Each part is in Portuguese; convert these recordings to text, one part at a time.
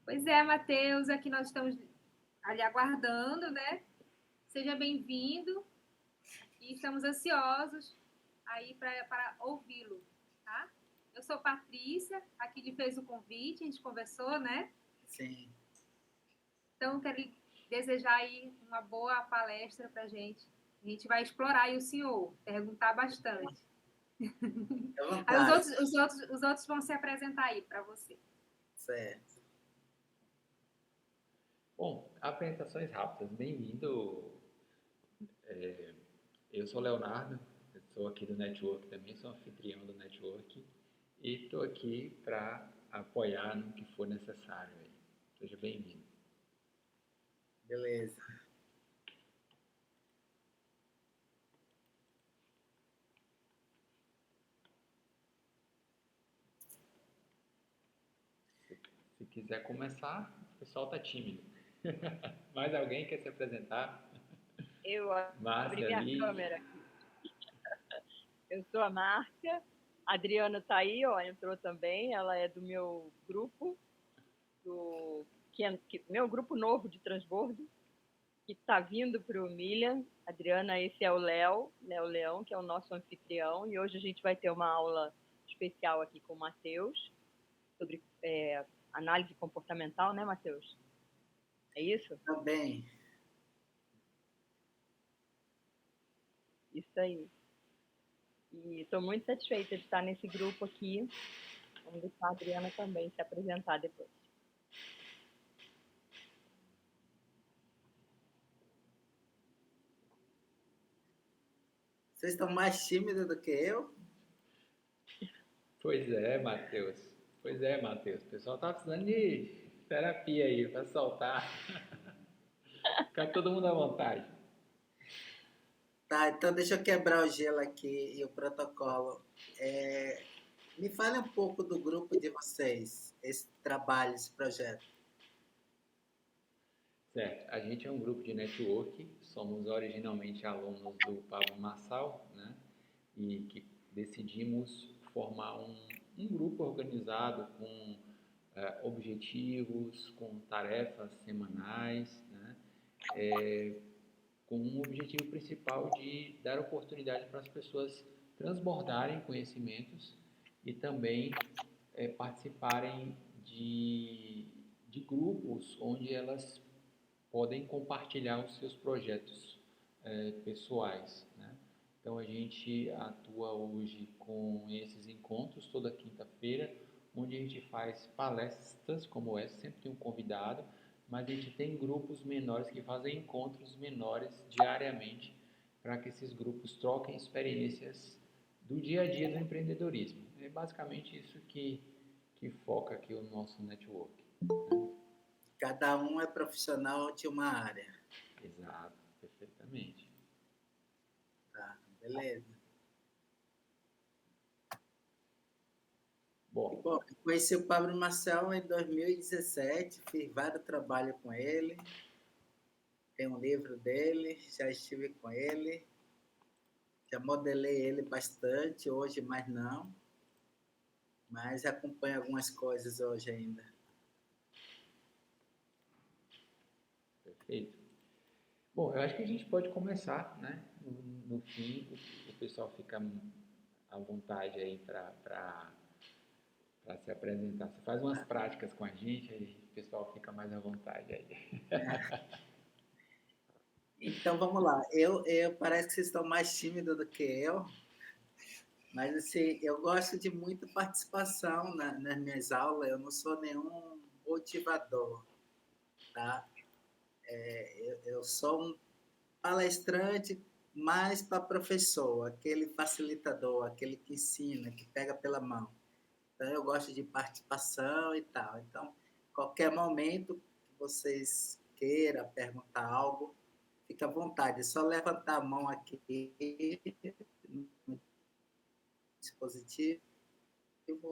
Pois é, Matheus, aqui nós estamos ali aguardando, né? Seja bem-vindo e estamos ansiosos aí para ouvi-lo, tá? Eu sou Patrícia, aqui lhe fez o convite, a gente conversou, né? Sim, Então, quero lhe desejar aí uma boa palestra para a gente. A gente vai explorar aí o senhor, perguntar bastante. à Aí vontade. os outros vão se apresentar aí para você. Certo. Bom, apresentações rápidas. Bem-vindo. Eu sou o Leonardo, eu sou aqui do Network também, sou anfitrião do Network e estou aqui para apoiar no que for necessário aí. Seja bem-vindo. Beleza. Se quiser começar, o pessoal está tímido. Mais alguém quer se apresentar? Eu abri Márcia minha ali. câmera aqui. Eu sou a Márcia. A Adriana está aí, ó, entrou também. Ela é do meu grupo, meu grupo novo de transbordo, que está vindo para o Milha. Adriana, esse é o Léo Leão, que é o nosso anfitrião. E hoje a gente vai ter uma aula especial aqui com o Matheus, sobre análise comportamental, né, Matheus? É isso? Também. Isso aí. E estou muito satisfeita de estar nesse grupo aqui. Vamos deixar a Adriana também se apresentar depois. Vocês estão mais tímidos do que eu? Pois é, Matheus. Pois é, Matheus. O pessoal tá precisando de terapia aí para soltar. Ficar todo mundo à vontade. Tá, então deixa eu quebrar o gelo aqui e o protocolo. Me fale um pouco do grupo de vocês, esse trabalho, esse projeto. Certo, a gente é um grupo de network, somos originalmente alunos do Pablo Marçal, né? E que decidimos formar um grupo organizado com objetivos, com tarefas semanais, né? Com um objetivo principal de dar oportunidade para as pessoas transbordarem conhecimentos e também participarem de grupos onde elas podem compartilhar os seus projetos pessoais, né? Então a gente atua hoje com esses encontros toda quinta-feira, onde a gente faz palestras como essa, sempre tem um convidado, mas a gente tem grupos menores que fazem encontros menores diariamente para que esses grupos troquem experiências do dia a dia do empreendedorismo. É basicamente isso que foca aqui o nosso network. Né? Cada um é profissional de uma área. Exato, perfeitamente. Tá, beleza. Bom, Bom, eu conheci o Pablo Marcel em 2017, fiz vários trabalhos com ele, tem um livro dele, já estive com ele, já modelei ele bastante, hoje mais não, mas acompanho algumas coisas hoje ainda. perfeito. Bom, eu acho que a gente pode começar, né? No fim, o pessoal fica à vontade aí para se apresentar. Você faz umas práticas com a gente, aí o pessoal fica mais à vontade aí. Então vamos lá. Parece que vocês estão mais tímidos do que eu, mas assim, eu gosto de muita participação nas minhas aulas. Eu não sou nenhum motivador, tá? Eu sou um palestrante mais para professor, aquele facilitador, aquele que ensina, que pega pela mão. Então eu gosto de participação e tal. Então, qualquer momento que vocês queiram perguntar algo, fica à vontade. É só levantar a mão aqui no dispositivo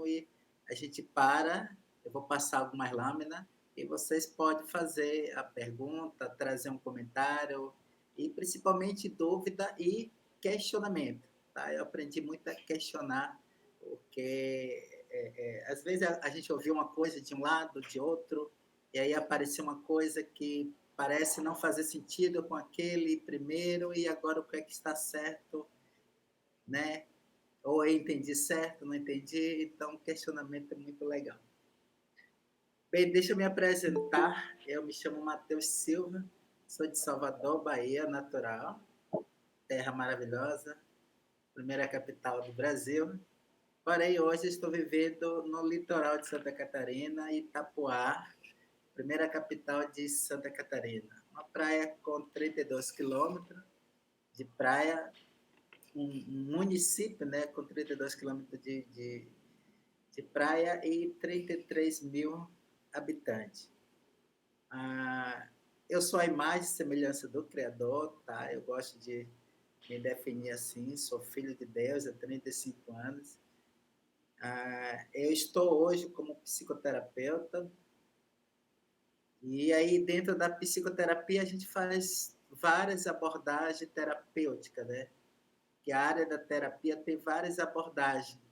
e a gente para. Eu vou passar algumas lâminas e vocês podem fazer a pergunta, trazer um comentário e principalmente dúvida e questionamento. Tá? Eu aprendi muito a questionar, porque às vezes a gente ouviu uma coisa de um lado, de outro, e aí apareceu uma coisa que parece não fazer sentido com aquele primeiro, e agora o que é que está certo, né? Ou eu entendi certo, não entendi, então o questionamento é muito legal. Bem, deixa eu me apresentar. Eu me chamo Matheus Silva, sou de Salvador, Bahia, natural, terra maravilhosa, primeira capital do Brasil. Porém, hoje estou vivendo no litoral de Santa Catarina, Itapoá, primeira capital de Santa Catarina. Uma praia com 32 quilômetros de praia, um município, né, com 32 quilômetros de praia e 33 mil habitantes. Eu sou a imagem e semelhança do Criador, tá? Eu gosto de me definir assim, sou filho de Deus há 35 anos. Eu estou hoje como psicoterapeuta, e aí dentro da psicoterapia a gente faz várias abordagens terapêuticas, né? Que a área da terapia tem várias abordagens.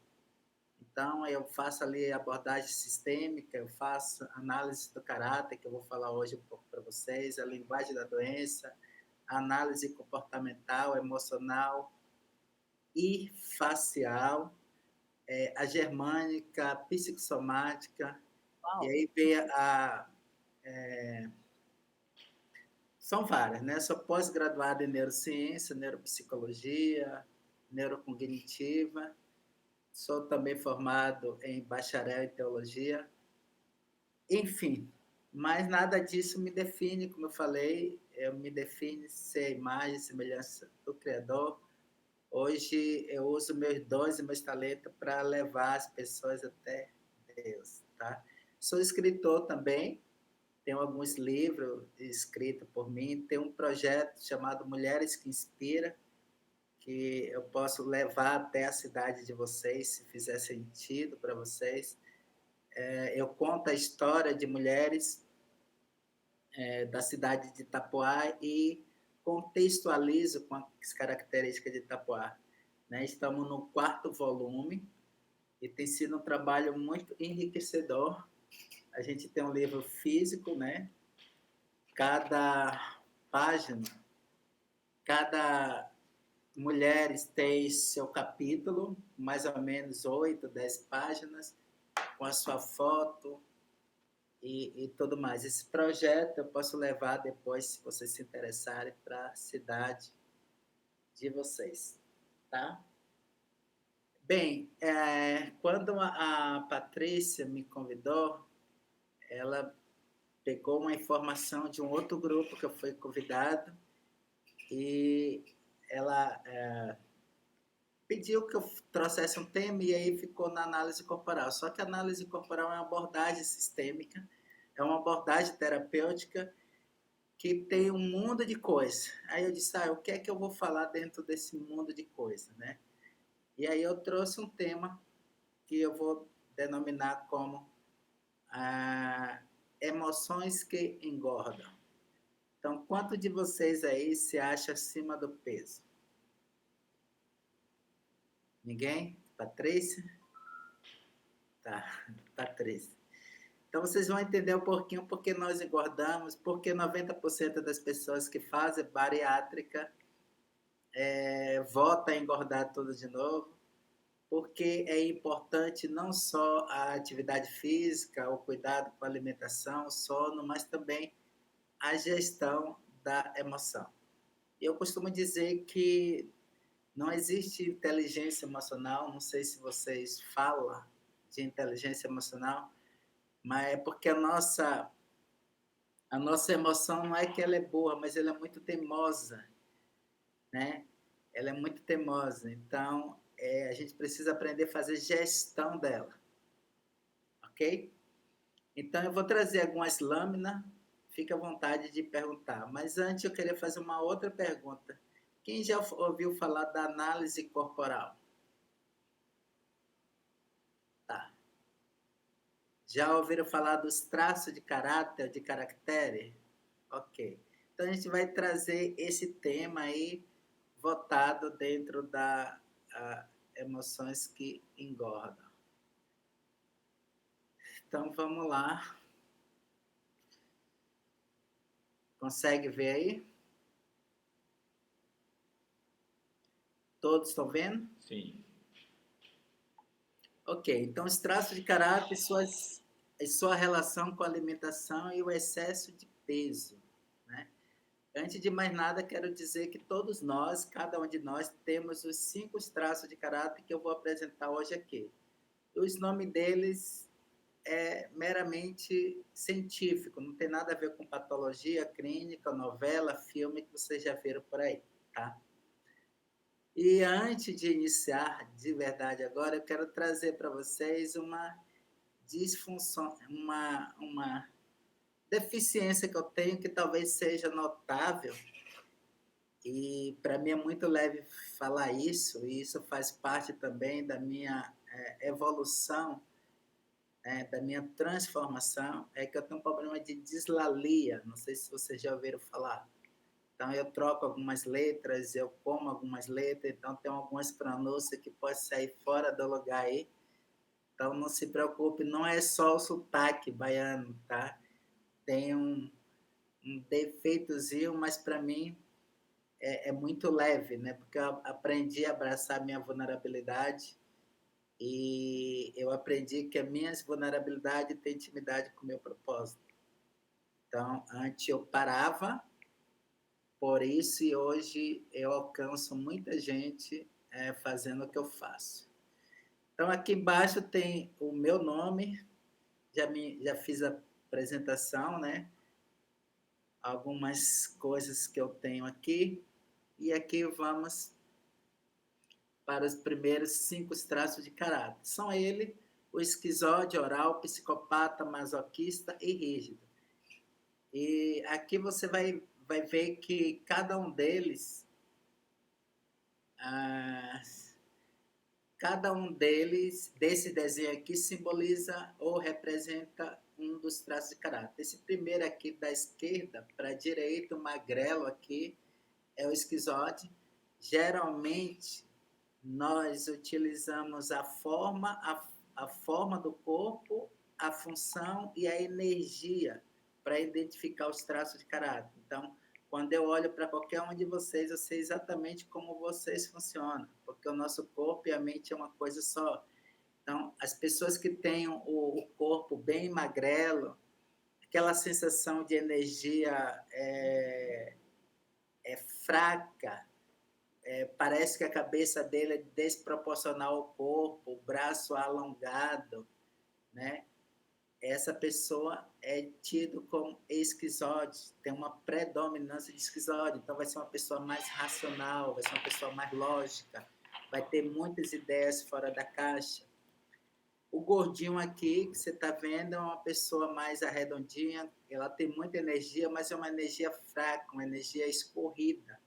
Então, eu faço ali abordagem sistêmica, eu faço análise do caráter, que eu vou falar hoje um pouco para vocês, a linguagem da doença, a análise comportamental, emocional e facial, a germânica, a psicossomática, Uau. e aí vem são várias, né? Sou pós-graduada em neurociência, neuropsicologia, neurocognitiva, sou também formado em bacharel em teologia. Enfim, mas nada disso me define, como eu falei, eu me define ser a imagem e semelhança do Criador. Hoje eu uso meus dons e meus talentos para levar as pessoas até Deus, tá? Sou escritor também, tenho alguns livros escritos por mim, tenho um projeto chamado Mulheres que Inspira, que eu posso levar até a cidade de vocês, se fizer sentido para vocês. Eu conto a história de mulheres da cidade de Itapoá e contextualizo com as características de Itapoá. Né? Estamos no 4º volume e tem sido um trabalho muito enriquecedor. A gente tem um livro físico, né? Cada página, cada mulher tem seu capítulo, mais ou menos 8, 10 páginas, com a sua foto, e tudo mais. Esse projeto eu posso levar depois, se vocês se interessarem, para a cidade de vocês, tá? Bem, quando a Patrícia me convidou, ela pegou uma informação de um outro grupo que eu fui convidado e ela pediu que eu trouxesse um tema e aí ficou na análise corporal. Só que a análise corporal é uma abordagem sistêmica, é uma abordagem terapêutica que tem um mundo de coisas. Aí eu disse, o que é que eu vou falar dentro desse mundo de coisas, né? E aí eu trouxe um tema que eu vou denominar como emoções que engordam. Então, quanto de vocês aí se acha acima do peso? Ninguém? Patrícia? Tá, Patrícia. Então, vocês vão entender um pouquinho por que nós engordamos, porque 90% das pessoas que fazem bariátrica voltam a engordar tudo de novo, porque é importante não só a atividade física, o cuidado com a alimentação, o sono, mas também a gestão da emoção. Eu costumo dizer que não existe inteligência emocional, não sei se vocês falam de inteligência emocional, mas é porque a nossa emoção não é que ela é boa, mas ela é muito teimosa, né? Ela é muito teimosa, então a gente precisa aprender a fazer gestão dela, ok? Então eu vou trazer algumas lâminas, fique à vontade de perguntar, mas antes eu queria fazer uma outra pergunta. Quem já ouviu falar da análise corporal? Tá. Já ouviram falar dos traços de caráter, de caractere? Ok. Então, a gente vai trazer esse tema aí, votado dentro da emoções que engordam. Então, vamos lá. Consegue ver aí? Todos estão vendo? Sim. Ok, então os traços de caráter e sua relação com a alimentação e o excesso de peso, né? Antes de mais nada, quero dizer que todos nós, cada um de nós, temos os 5 traços de caráter que eu vou apresentar hoje aqui. Os nomes deles é meramente científico, não tem nada a ver com patologia clínica, novela, filme que vocês já viram por aí, tá? E antes de iniciar de verdade agora, eu quero trazer para vocês uma disfunção, uma deficiência que eu tenho que talvez seja notável, e para mim é muito leve falar isso, e isso faz parte também da minha evolução, da minha transformação, é que eu tenho um problema de dislalia, não sei se vocês já ouviram falar. Então, eu troco algumas letras, eu como algumas letras, então tem algumas pronúncias que podem sair fora do lugar aí. Então, não se preocupe, não é só o sotaque baiano, tá? Tem um defeitozinho, mas para mim é muito leve, né? Porque eu aprendi a abraçar minha vulnerabilidade e eu aprendi que as minhas vulnerabilidades têm intimidade com o meu propósito. Então, antes eu parava, por isso e hoje eu alcanço muita gente fazendo o que eu faço. Então, aqui embaixo tem o meu nome, já fiz a apresentação, né? Algumas coisas que eu tenho aqui. E aqui vamos para os primeiros 5 traços de caráter. São ele, o esquizoide, oral, psicopata, masoquista e rígido. E aqui você vai ver que cada um deles, desse desenho aqui, simboliza ou representa um dos traços de caráter. Esse primeiro aqui da esquerda para a direita, o magrelo aqui, é o esquizoide. Geralmente, nós utilizamos a forma do corpo, a função e a energia para identificar os traços de caráter. Então, quando eu olho para qualquer um de vocês, eu sei exatamente como vocês funcionam, porque o nosso corpo e a mente é uma coisa só. Então, as pessoas que têm o corpo bem magrelo, aquela sensação de energia fraca, parece que a cabeça dele é desproporcional ao corpo, o braço alongado, né? Essa pessoa é tido como esquizoide, tem uma predominância de esquizoide, então vai ser uma pessoa mais racional, vai ser uma pessoa mais lógica, vai ter muitas ideias fora da caixa. O gordinho aqui, que você está vendo, é uma pessoa mais arredondinha, ela tem muita energia, mas é uma energia fraca, uma energia escorrida.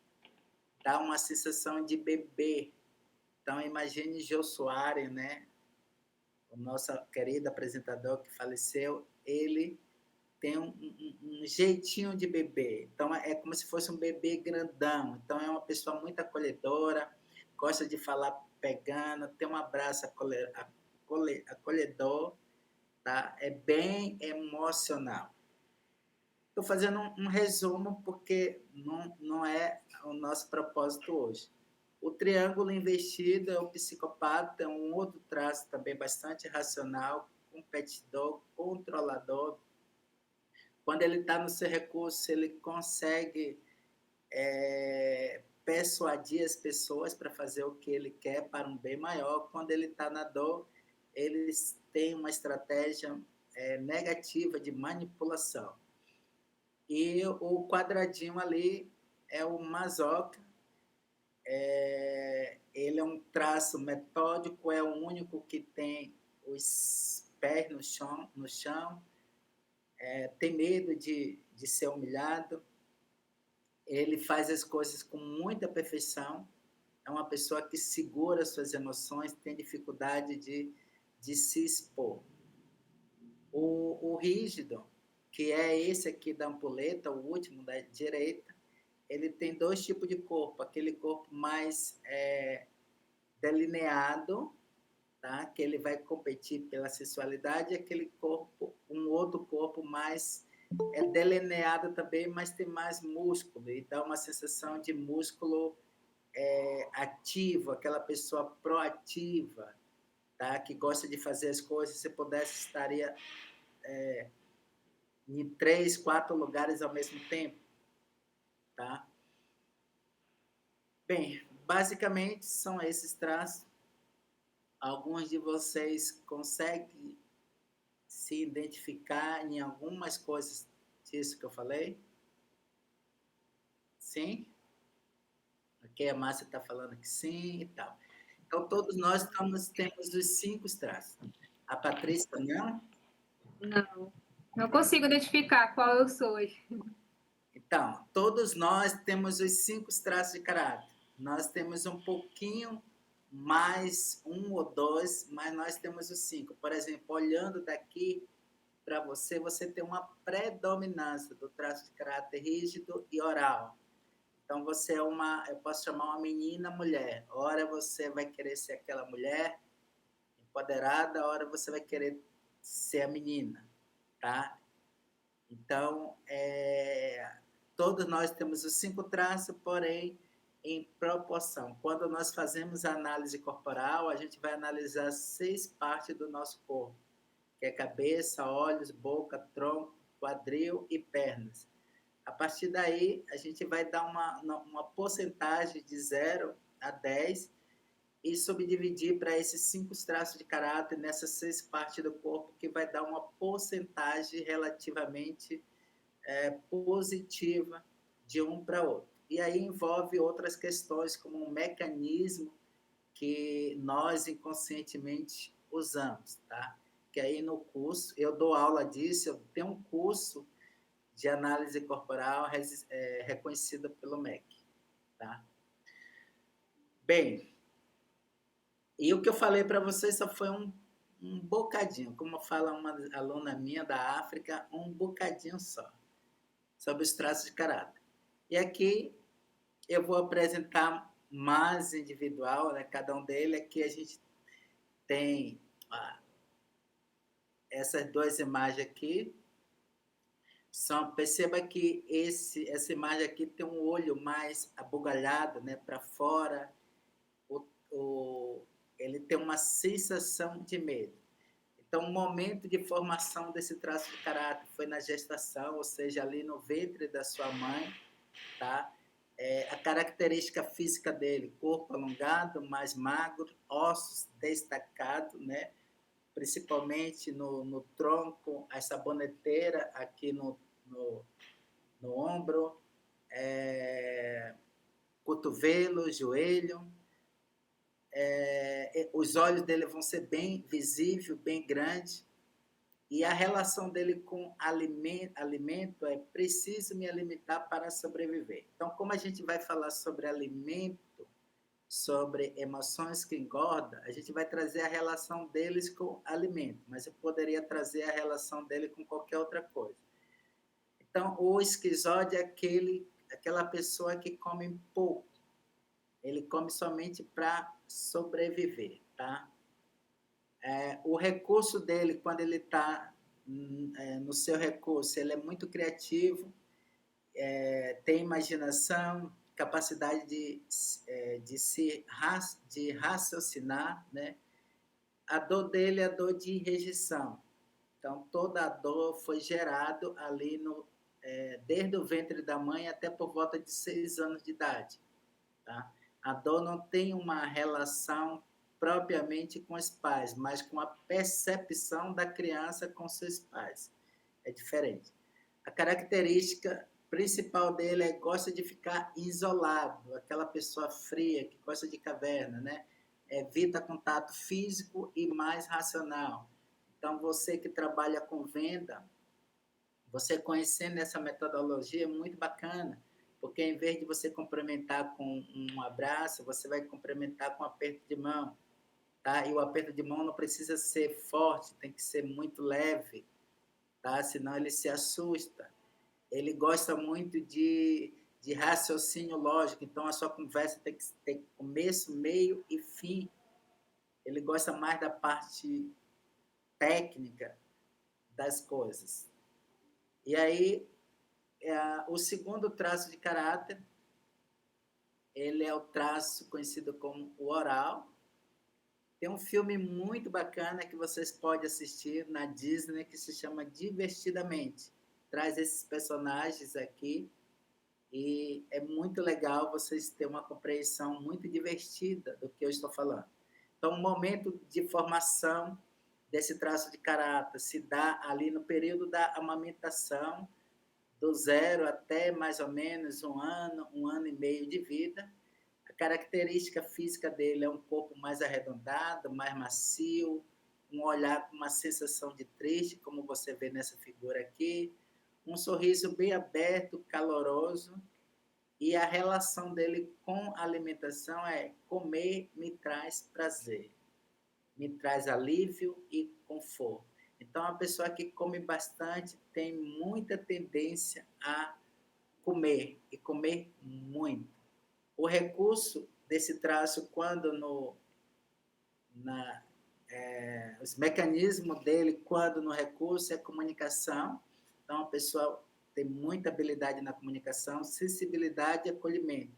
Dá uma sensação de bebê. Então, imagine Jô Soares, né? O nosso querido apresentador que faleceu, ele tem um jeitinho de bebê. Então, é como se fosse um bebê grandão. Então, é uma pessoa muito acolhedora, gosta de falar pegando, tem um abraço acolhedor, tá? É bem emocional. Estou fazendo um resumo porque não é o nosso propósito hoje. O triângulo invertido é o psicopata, é um outro traço também bastante racional, competidor, controlador. Quando ele está no seu recurso, ele consegue persuadir as pessoas para fazer o que ele quer para um bem maior. Quando ele está na dor, eles têm uma estratégia negativa de manipulação. E o quadradinho ali é o masoca. Ele é um traço metódico, é o único que tem os pés no chão, tem medo de ser humilhado, ele faz as coisas com muita perfeição, é uma pessoa que segura suas emoções, tem dificuldade de se expor. O rígido, que é esse aqui da ampulheta, o último da direita, ele tem 2 tipos de corpo, aquele corpo mais delineado, que ele vai competir pela sensualidade, e aquele corpo, um outro corpo mais é delineado também, mas tem mais músculo, e dá uma sensação de músculo ativo, aquela pessoa proativa, tá? Que gosta de fazer as coisas. Se pudesse, estaria em 3, 4 lugares ao mesmo tempo, tá? Bem, basicamente são esses traços. Alguns de vocês conseguem se identificar em algumas coisas disso que eu falei? Sim? Ok, a Márcia está falando que sim e tal. Então, todos nós temos os 5 traços. A Patrícia não? Não consigo identificar qual eu sou. Então, todos nós temos os 5 traços de caráter. Nós temos um pouquinho mais, 1 ou 2, mas nós temos os 5. Por exemplo, olhando daqui para você, você tem uma predominância do traço de caráter rígido e oral. Então, você é eu posso chamar uma menina mulher. Ora você vai querer ser aquela mulher empoderada, ora você vai querer ser a menina, tá? Então, todos nós temos os 5 traços, porém, em proporção. Quando nós fazemos a análise corporal, a gente vai analisar 6 partes do nosso corpo, que é cabeça, olhos, boca, tronco, quadril e pernas. A partir daí, a gente vai dar uma porcentagem de 0 a 10 e subdividir para esses 5 traços de caráter nessas 6 partes do corpo, que vai dar uma porcentagem relativamente positiva de um para outro. E aí envolve outras questões, como um mecanismo que nós inconscientemente usamos, tá? Que aí no curso, eu dou aula disso, eu tenho um curso de análise corporal reconhecida pelo MEC, tá? Bem, e o que eu falei para vocês só foi um bocadinho, como fala uma aluna minha da África, um bocadinho só, sobre os traços de caráter. E aqui eu vou apresentar mais individual, né? Cada um deles. Aqui a gente tem essas 2 imagens aqui. Perceba que essa imagem aqui tem um olho mais abugalhado, né, para fora. Ele tem uma sensação de medo. Então, o momento de formação desse traço de caráter foi na gestação, ou seja, ali no ventre da sua mãe, tá? A característica física dele, corpo alongado, mais magro, ossos destacados, né? Principalmente no tronco, a saboneteira aqui no ombro, cotovelo, joelho. Os olhos dele vão ser bem visíveis, bem grandes. E a relação dele com alimento é: preciso me alimentar para sobreviver. Então, como a gente vai falar sobre alimento, sobre emoções que engordam, a gente vai trazer a relação deles com alimento, mas eu poderia trazer a relação dele com qualquer outra coisa. Então, o esquizoide é aquela pessoa que come pouco. Ele come somente para sobreviver, tá? O recurso dele, quando ele está no seu recurso, ele é muito criativo, tem imaginação, capacidade de raciocinar, né? A dor dele é a dor de rejeição. Então, toda a dor foi gerada ali desde o ventre da mãe até por volta de 6 anos de idade, tá? A dor não tem uma relação propriamente com os pais, mas com a percepção da criança com seus pais. É diferente. A característica principal dele é que gosta de ficar isolado, aquela pessoa fria que gosta de caverna, né? Evita contato físico e mais racional. Então, você que trabalha com venda, você conhecendo essa metodologia é muito bacana, porque em vez de você cumprimentar com um abraço, você vai cumprimentar com um aperto de mão, tá? E o aperto de mão não precisa ser forte, tem que ser muito leve, tá? Senão ele se assusta. Ele gosta muito de raciocínio lógico, então a sua conversa tem que ter começo, meio e fim. Ele gosta mais da parte técnica das coisas. E aí, o segundo traço de caráter, ele é o traço conhecido como o oral. Tem um filme muito bacana que vocês podem assistir na Disney que se chama Divertidamente. Traz esses personagens aqui e é muito legal vocês terem uma compreensão muito divertida do que eu estou falando. Então, o momento de formação desse traço de caráter se dá ali no período da amamentação, do 0 até mais ou menos 1 ano e meio de vida. A característica física dele é um corpo mais arredondado, mais macio, um olhar com uma sensação de triste, como você vê nessa figura aqui, um sorriso bem aberto, caloroso, e a relação dele com a alimentação é: comer me traz prazer, me traz alívio e conforto. Então, a pessoa que come bastante tem muita tendência a comer, e comer muito. O recurso desse traço, quando os mecanismos dele, quando no recurso, é comunicação. Então, a pessoa tem muita habilidade na comunicação, sensibilidade e acolhimento.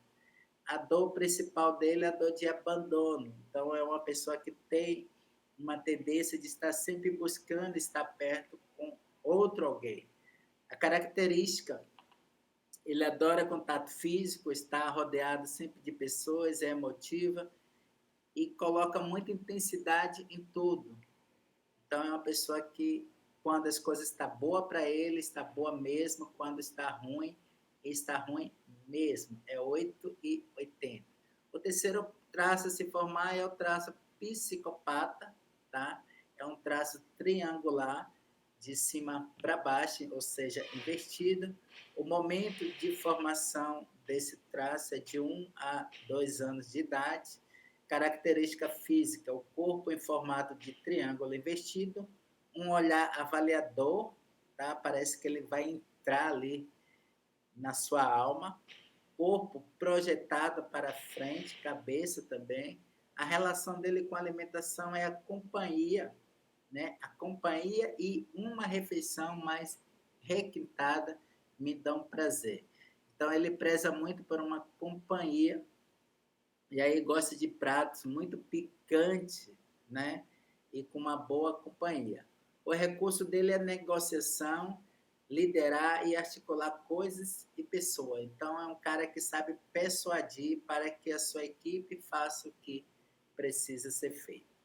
A dor principal dele é a dor de abandono. Então, é uma pessoa que tem uma tendência de estar sempre buscando estar perto com outro alguém. A característica, ele adora contato físico, está rodeado sempre de pessoas, é emotiva e coloca muita intensidade em tudo. Então, é uma pessoa que, quando as coisas estão boas para ele, está boa mesmo. Quando está ruim mesmo. É 8 e 80. O terceiro traço a se formar é o traço psicopata, tá? É um traço triangular, de cima para baixo, ou seja, invertido. O momento de formação desse traço é de 1 a 2 anos de idade. Característica física: o corpo em formato de triângulo invertido, um olhar avaliador, tá? Parece que ele vai entrar ali na sua alma, corpo projetado para frente, cabeça também. A relação dele com a alimentação é a companhia, né? A companhia e uma refeição mais requintada me dão prazer. Então, ele preza muito por uma companhia, e aí gosta de pratos muito picantes, né? E com uma boa companhia. O recurso dele é negociação, liderar e articular coisas e pessoas. Então, é um cara que sabe persuadir para que a sua equipe faça o que precisa ser feito.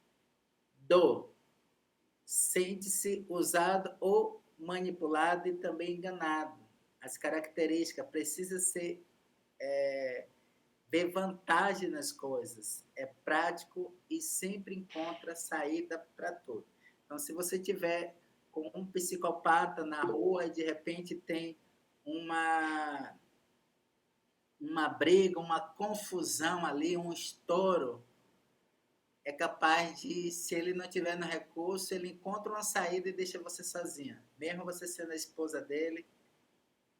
Sente-se usado ou manipulado e também enganado. As características: precisa ser ver vantagem nas coisas, é prático e sempre encontra saída para tudo. Então, se você tiver com um psicopata na rua e de repente tem uma briga, uma confusão ali, um estouro, é capaz de, se ele não tiver no recurso, ele encontra uma saída e deixa você sozinha. Mesmo você sendo a esposa dele,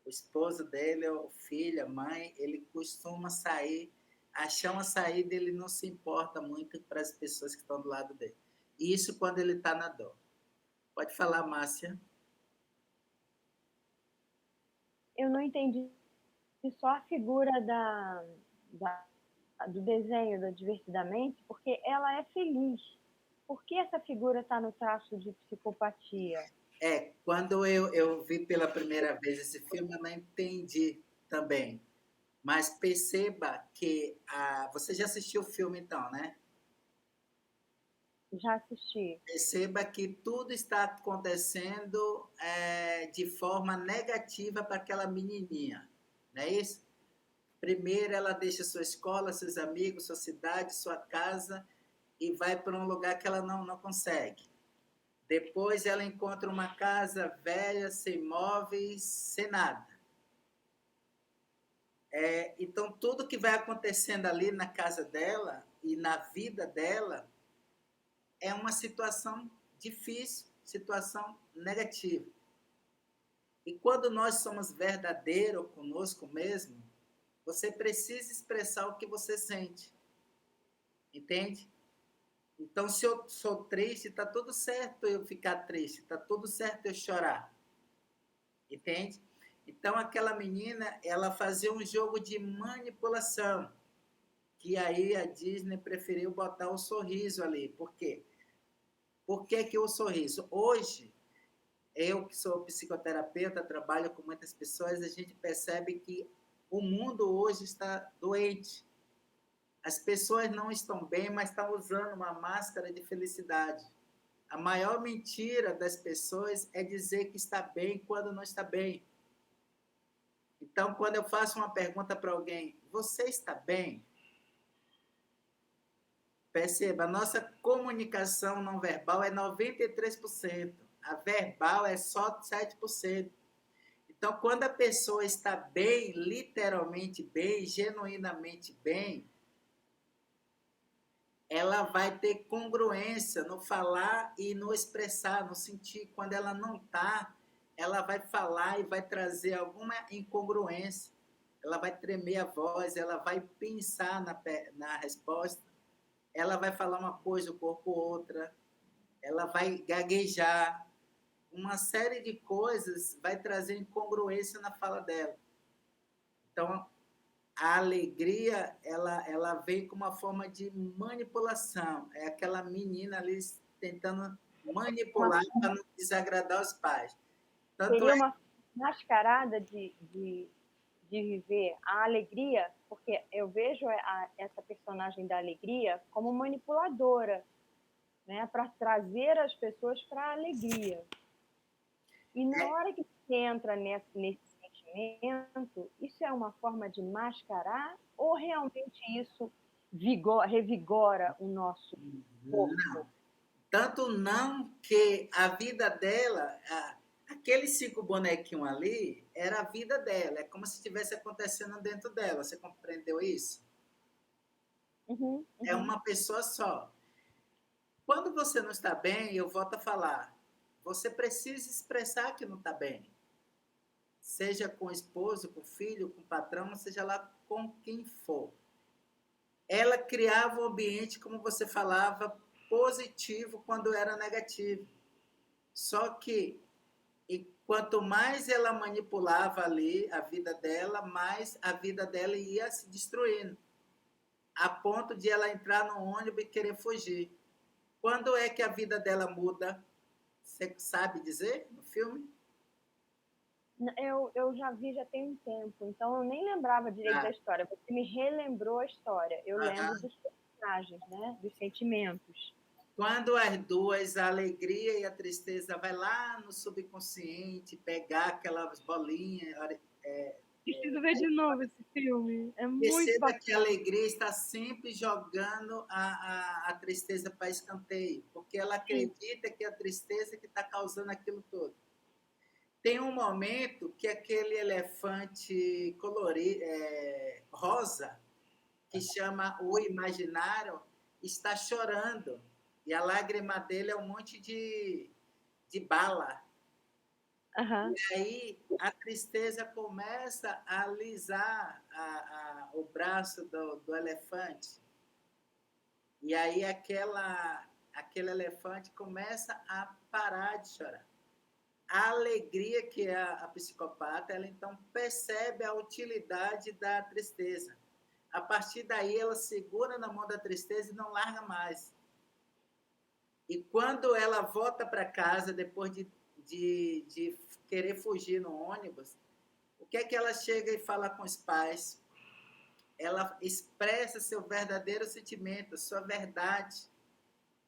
o esposo dele, o filho, a mãe, ele costuma sair, achar uma saída, ele não se importa muito para as pessoas que estão do lado dele. Isso quando ele está na dor. Pode falar, Márcia. Eu não entendi só a figura do desenho da Divertidamente, porque ela é feliz. Por que essa figura está no traço de psicopatia? Quando eu vi pela primeira vez esse filme, eu não entendi também. Mas perceba que... você já assistiu o filme, então, né? Já assisti. Perceba que tudo está acontecendo de forma negativa para aquela menininha, não é isso? Primeiro ela deixa sua escola, seus amigos, sua cidade, sua casa e vai para um lugar que ela não consegue. Depois ela encontra uma casa velha, sem móveis, sem nada. Então, tudo que vai acontecendo ali na casa dela e na vida dela é uma situação difícil, situação negativa. E quando nós somos verdadeiros conosco mesmo, você precisa expressar o que você sente. Entende? Então, se eu sou triste, está tudo certo eu ficar triste, está tudo certo eu chorar. entende? Então, aquela menina, ela fazia um jogo de manipulação, que aí a Disney preferiu botar o sorriso ali. Por quê? Por que que o sorriso? Hoje, eu que sou psicoterapeuta, trabalho com muitas pessoas, a gente percebe que o mundo hoje está doente. As pessoas não estão bem, mas estão usando uma máscara de felicidade. A maior mentira das pessoas é dizer que está bem quando não está bem. Então, quando eu faço uma pergunta para alguém, você está bem? Perceba, a nossa comunicação não verbal é 93%. A verbal é só 7%. Então, quando a pessoa está bem, literalmente bem, genuinamente bem, ela vai ter congruência no falar e no expressar, no sentir. Quando ela não está, ela vai falar e vai trazer alguma incongruência. Ela vai tremer a voz, ela vai pensar na resposta, ela vai falar uma coisa, o corpo outra, ela vai gaguejar. Uma série de coisas vai trazer incongruência na fala dela. Então, a alegria, ela vem com uma forma de manipulação. É aquela menina ali tentando manipular para não desagradar os pais. Tanto Seria é uma mascarada de viver a alegria, porque eu vejo essa personagem da alegria como manipuladora, né, para trazer as pessoas para a alegria. E na hora que você entra nesse sentimento, isso é uma forma de mascarar ou realmente isso revigora o nosso corpo? não. Tanto não que a vida dela, aqueles 5 bonequinhos ali, era a vida dela. É como se estivesse acontecendo dentro dela. Você compreendeu isso? Uhum, É uhum. uma pessoa só. Quando você não está bem, eu volto a falar, você precisa expressar que não está bem. Seja com o esposo, com o filho, com o patrão, seja lá com quem for. Ela criava um ambiente, como você falava, positivo quando era negativo. Só que quanto mais ela manipulava ali a vida dela, mais a vida dela ia se destruindo, a ponto de ela entrar no ônibus e querer fugir. Quando é que a vida dela muda? Você sabe dizer no filme? Eu já vi já tem um tempo, então eu nem lembrava direito da história. Você me relembrou a história. Eu lembro dos personagens, né? Dos sentimentos. Quando as duas, a alegria e a tristeza, vai lá no subconsciente, pegar aquelas bolinhas. Preciso ver de novo esse filme. É muito Perceba bacana. que a alegria está sempre jogando a tristeza para escanteio, porque ela acredita que é a tristeza que está causando aquilo todo. Tem um momento que aquele elefante colorido, rosa, que chama o imaginário, está chorando. E a lágrima dele é um monte de bala. Uhum. E aí a tristeza começa a alisar o braço do elefante. E aí aquele elefante começa a parar de chorar. A alegria, que é a psicopata, ela então percebe a utilidade da tristeza. A partir daí, ela segura na mão da tristeza e não larga mais. E quando ela volta para casa, depois de querer fugir no ônibus, o que é que ela chega e fala com os pais? Ela expressa seu verdadeiro sentimento, sua verdade.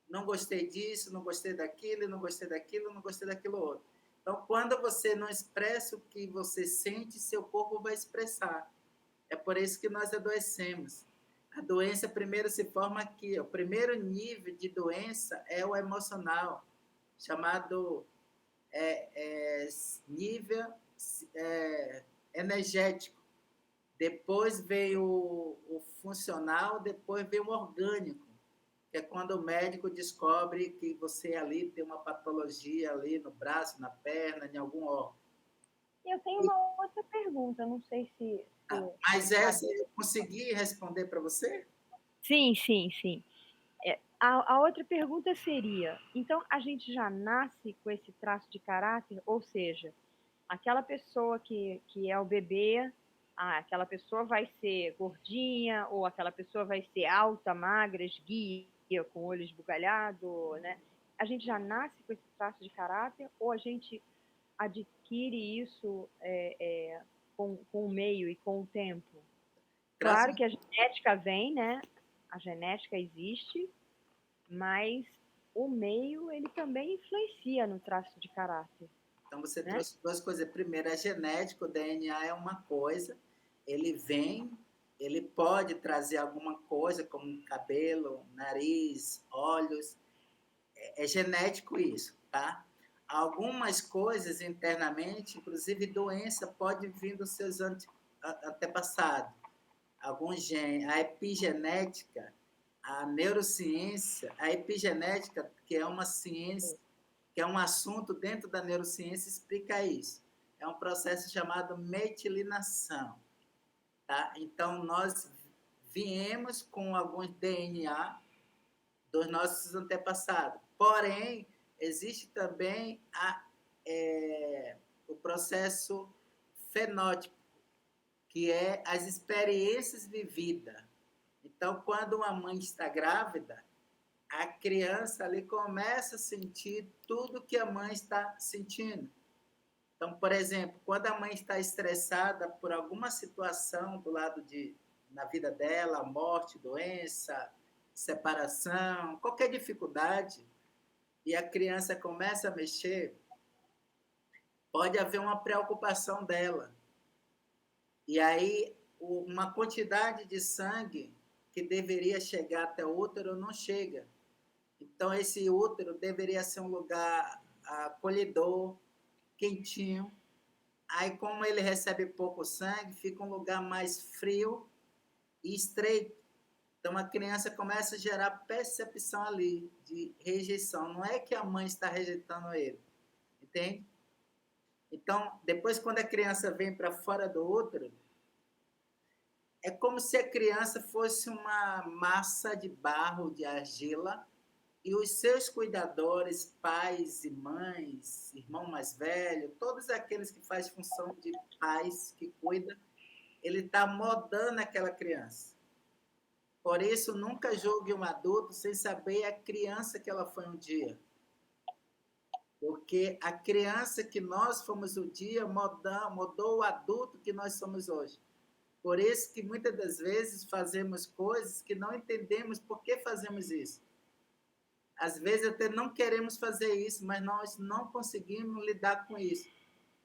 Não gostei disso, não gostei daquilo, não gostei daquilo, não gostei daquilo outro. Então, quando você não expressa o que você sente, seu corpo vai expressar. É por isso que nós adoecemos. A doença primeiro se forma aqui. O primeiro nível de doença é o emocional, chamado nível energético. Depois vem o funcional, depois vem o orgânico, que é quando o médico descobre que você ali tem uma patologia ali no braço, na perna, em algum órgão. Eu tenho uma outra pergunta, não sei se Mas essa eu consegui responder para você? Sim, sim, sim. A outra pergunta seria: então a gente já nasce com esse traço de caráter? Ou seja, aquela pessoa que é o bebê, aquela pessoa vai ser gordinha, ou aquela pessoa vai ser alta, magra, esguia, com olho esbugalhado, né? A gente já nasce com esse traço de caráter, ou a gente adquire isso com o meio e com o tempo? Traço Claro que a genética vem, né? A genética existe, mas o meio, ele também influencia no traço de caráter. Então, você né? trouxe duas coisas. Primeiro, a genética, o DNA é uma coisa, ele vem, ele pode trazer alguma coisa, como cabelo, nariz, olhos, é genético isso, tá? Algumas coisas internamente, inclusive doença, pode vir dos seus antepassados. Alguns genes, a epigenética, a neurociência, a epigenética, que é uma ciência, que é um assunto dentro da neurociência, explica isso. É um processo chamado metilinação. Tá? Então, nós viemos com alguns DNA dos nossos antepassados. Porém, existe também o processo fenótipo, que é as experiências vividas. Então, quando uma mãe está grávida, a criança ali começa a sentir tudo que a mãe está sentindo. Então, por exemplo, quando a mãe está estressada por alguma situação na vida dela, morte, doença, separação, qualquer dificuldade, e a criança começa a mexer, pode haver uma preocupação dela. E aí, uma quantidade de sangue que deveria chegar até o útero não chega. Então, esse útero deveria ser um lugar acolhedor, quentinho. Aí, como ele recebe pouco sangue, fica um lugar mais frio e estreito. Então, a criança começa a gerar percepção ali de rejeição. Não é que a mãe está rejeitando ele, entende? Então, depois, quando a criança vem para fora do útero, é como se a criança fosse uma massa de barro, de argila, e os seus cuidadores, pais e mães, irmão mais velho, todos aqueles que fazem função de pais, que cuida, ele está moldando aquela criança. Por isso, nunca julgue um adulto sem saber a criança que ela foi um dia. Porque a criança que nós fomos um dia mudou o adulto que nós somos hoje. Por isso que muitas das vezes fazemos coisas que não entendemos por que fazemos isso. Às vezes até não queremos fazer isso, mas nós não conseguimos lidar com isso.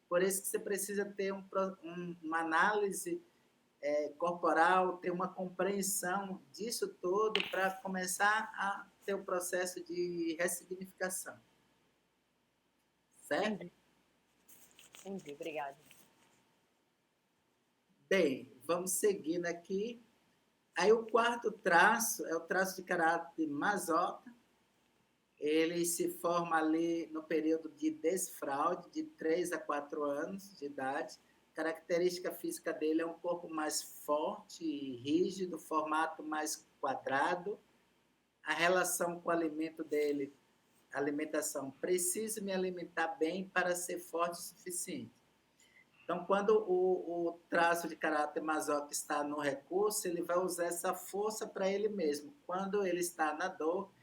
Por isso que você precisa ter uma análise corporal, ter uma compreensão disso todo para começar a ter o processo de ressignificação. Certo? Entendi, obrigada. Bem, vamos seguindo aqui. Aí o quarto traço é o traço de caráter Mazoca. Ele se forma ali no período de desfraude, de 3 a 4 anos de idade. A característica física dele é um corpo mais forte e rígido, formato mais quadrado. A relação com o alimento dele, alimentação, preciso me alimentar bem para ser forte o suficiente. Então, quando o traço de caráter Mazoca está no recurso, ele vai usar essa força para ele mesmo. Quando ele está na dor,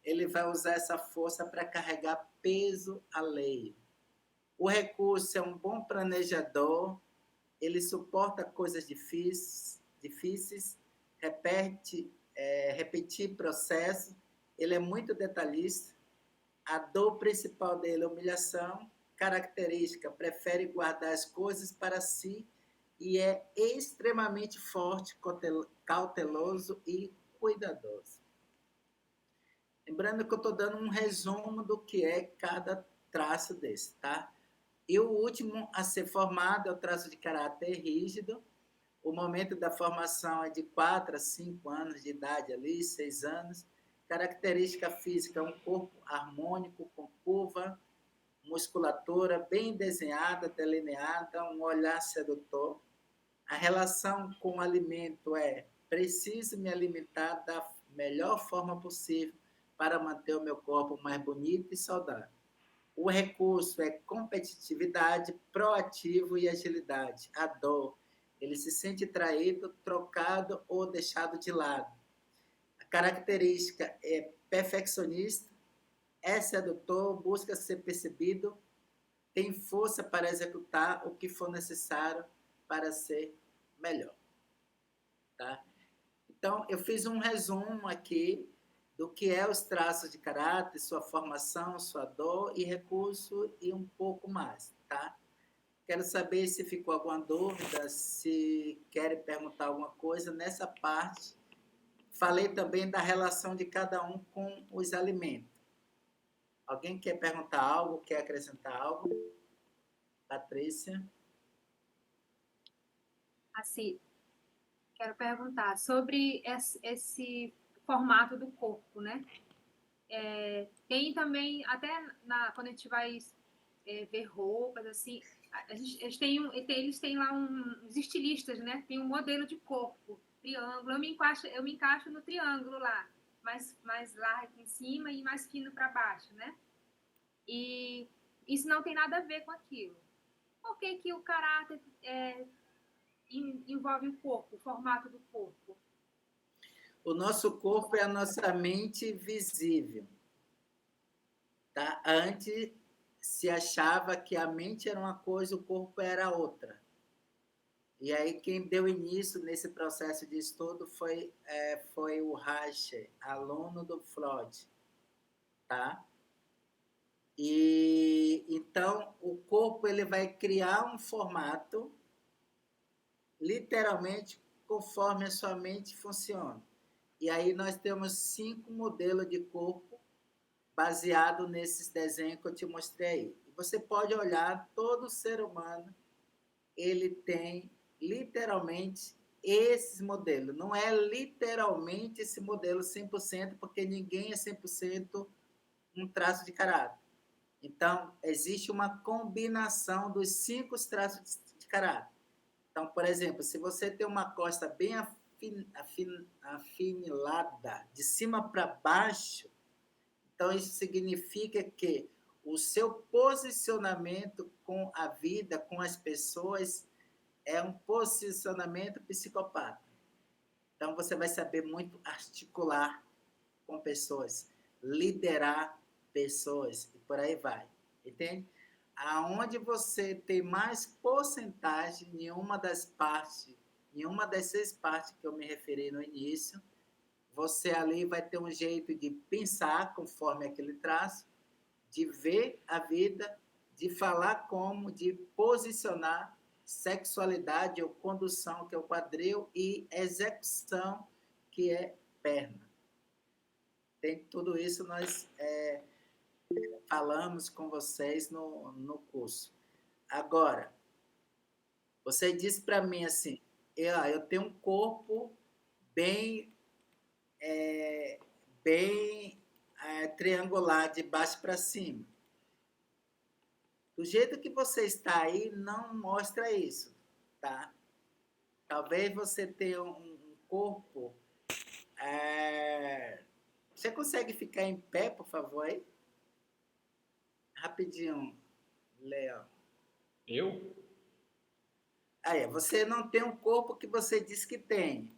ele vai usar essa força para carregar peso alheio. O recurso é um bom planejador, ele suporta coisas difíceis, repetir processos, ele é muito detalhista. A dor principal dele é humilhação, característica, prefere guardar as coisas para si e é extremamente forte, cauteloso e cuidadoso. Lembrando que eu estou dando um resumo do que é cada traço desse, tá? E o último a ser formado é o traço de caráter rígido. O momento da formação é de 4 a 5 anos de idade ali, 6 anos. Característica física, um corpo harmônico, com curva, musculatura bem desenhada, delineada, um olhar sedutor. A relação com o alimento é: preciso me alimentar da melhor forma possível para manter o meu corpo mais bonito e saudável. O recurso é competitividade, proativo e agilidade. A dor, ele se sente traído, trocado ou deixado de lado. A característica é perfeccionista, é sedutor, busca ser percebido, tem força para executar o que for necessário para ser melhor. Tá? Então, eu fiz um resumo aqui do que é os traços de caráter, sua formação, sua dor e recurso e um pouco mais, tá? Quero saber se ficou alguma dúvida, se querem perguntar alguma coisa nessa parte. Falei também da relação de cada um com os alimentos. Alguém quer perguntar algo, quer acrescentar algo? Patrícia? Assim, quero perguntar sobre esse formato do corpo, né? Tem também, até quando a gente vai ver roupas, assim, eles têm lá uns estilistas, né? Tem um modelo de corpo, triângulo. Eu me encaixo no triângulo lá, mais largo em cima e mais fino para baixo, né? E isso não tem nada a ver com aquilo. Por que que o caráter envolve o corpo, o formato do corpo? O nosso corpo é a nossa mente visível. Tá? Antes se achava que a mente era uma coisa, o corpo era outra. E aí quem deu início nesse processo de estudo foi o Reich, aluno do Freud. Tá? E então o corpo ele vai criar um formato literalmente conforme a sua mente funciona. E aí nós temos 5 modelos de corpo baseado nesses desenhos que eu te mostrei aí. E você pode olhar, todo ser humano, ele tem literalmente esses modelos. Não é literalmente esse modelo 100%, porque ninguém é 100% um traço de caráter. Então, existe uma combinação dos 5 traços de caráter. Então, por exemplo, se você tem uma costa bem afinilada, de cima para baixo, então isso significa que o seu posicionamento com a vida, com as pessoas, é um posicionamento psicopata. Então você vai saber muito articular com pessoas, liderar pessoas e por aí vai. Entende? Aonde você tem mais porcentagem em uma das partes, em uma das 6 partes que eu me referi no início, você ali vai ter um jeito de pensar conforme aquele traço, de ver a vida, de falar como, de posicionar sexualidade ou condução, que é o quadril, e execução, que é perna. Tem tudo isso nós falamos com vocês no curso. Agora, você disse para mim assim, eu tenho um corpo bem triangular, de baixo para cima. Do jeito que você está aí, não mostra isso, tá? Talvez você tenha um corpo... Você consegue ficar em pé, por favor, aí? Rapidinho, Léo. Eu? Aí, você não tem um corpo que você diz que tem.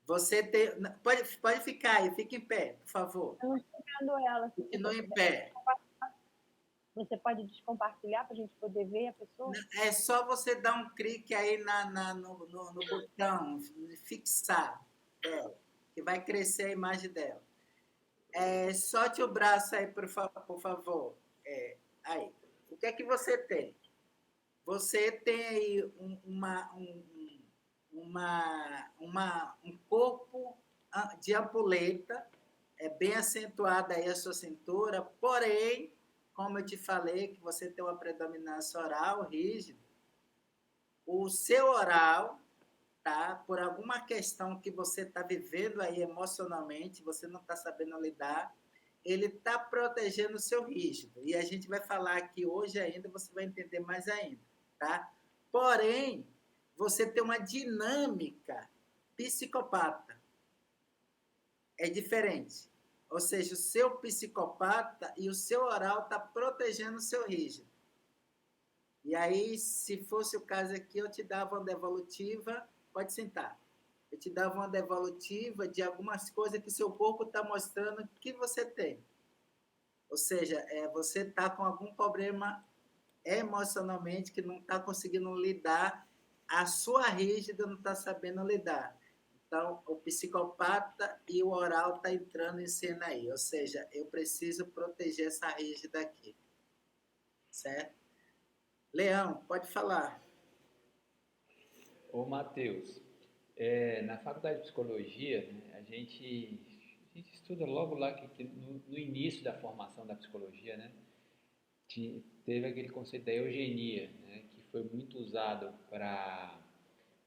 Você tem... Pode ficar aí, fique em pé, por favor. Eu não estou vendo ela. Continue em pé. Você pode descompartilhar para a gente poder ver a pessoa? É só você dar um clique aí no botão, fixar dela, que vai crescer a imagem dela. Solte o braço aí, por favor. Aí. O que é que você tem? Você tem aí um corpo de ampuleta, bem acentuada aí a sua cintura, porém, como eu te falei, que você tem uma predominância oral rígida, o seu oral, tá, por alguma questão que você está vivendo aí emocionalmente, você não está sabendo lidar, ele está protegendo o seu rígido. E a gente vai falar aqui hoje ainda, você vai entender mais ainda, tá? Porém, você tem uma dinâmica psicopata. É diferente. Ou seja, o seu psicopata e o seu oral está protegendo o seu rígido. E aí, se fosse o caso aqui, eu te dava uma devolutiva, pode sentar. Eu te dava uma devolutiva de algumas coisas que seu corpo está mostrando que você tem. Ou seja, você está com algum problema emocionalmente que não está conseguindo lidar, a sua rígida não está sabendo lidar. Então, o psicopata e o oral está entrando em cena aí. Ou seja, eu preciso proteger essa rígida aqui. Certo? Leão, pode falar. Ô, Matheus, na faculdade de psicologia, né, a gente estuda logo lá que no início da formação da psicologia, né, teve aquele conceito da eugenia, né, que foi muito usado para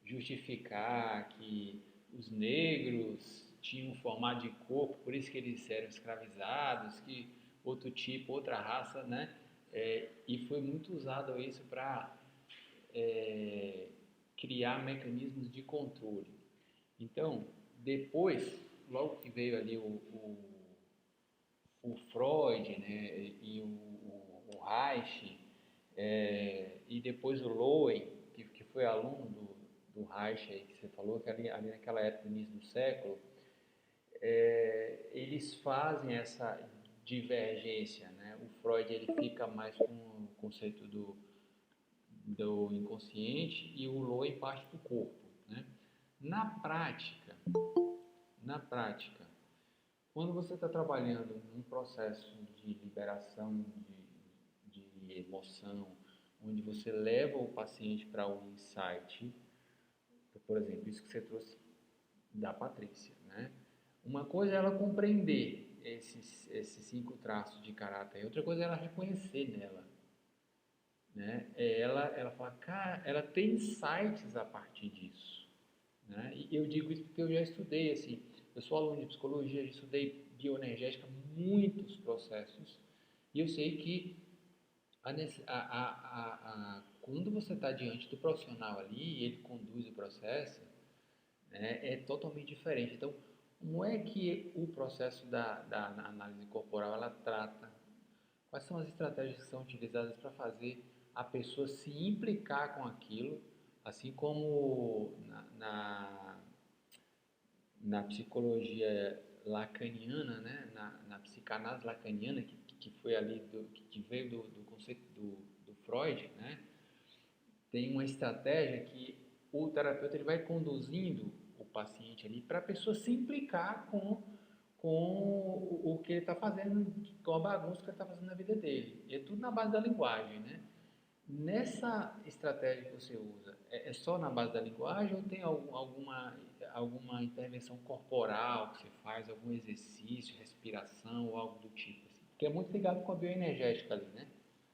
justificar que os negros tinham um formato de corpo, por isso que eles eram escravizados, que outro tipo, outra raça, né, e foi muito usado isso para criar mecanismos de controle. Então, depois, logo que veio ali o Freud, né, e o Reich, e depois o Lowen, que foi aluno do Reich, aí, que você falou, que ali naquela época, no início do século, eles fazem essa divergência, né? O Freud ele fica mais com o conceito do inconsciente e o Lowen parte do corpo, né? Na prática, quando você está trabalhando num processo de liberação de emoção, onde você leva o paciente para um insight, por exemplo, isso que você trouxe da Patrícia, né? Uma coisa é ela compreender esses 5 traços de caráter, e outra coisa é ela reconhecer nela, né? Ela fala, cara, ela tem insights a partir disso, né? E eu digo isso porque eu já estudei, assim, eu sou aluno de psicologia, já estudei bioenergética, muitos processos, e eu sei que quando você está diante do profissional ali e ele conduz o processo, né, é totalmente diferente. Então, como é que o processo da análise corporal ela trata? Quais são as estratégias que são utilizadas para fazer a pessoa se implicar com aquilo, assim como na psicologia lacaniana, né? na psicanálise lacaniana, que foi ali, que veio do conceito do Freud, né? Tem uma estratégia que o terapeuta ele vai conduzindo o paciente ali para a pessoa se implicar com o que ele está fazendo, com a bagunça que ele está fazendo na vida dele. E é tudo na base da linguagem, né? Nessa estratégia que você usa, é só na base da linguagem ou tem alguma intervenção corporal que você faz, algum exercício, respiração ou algo do tipo? Assim? Porque é muito ligado com a bioenergética ali, né?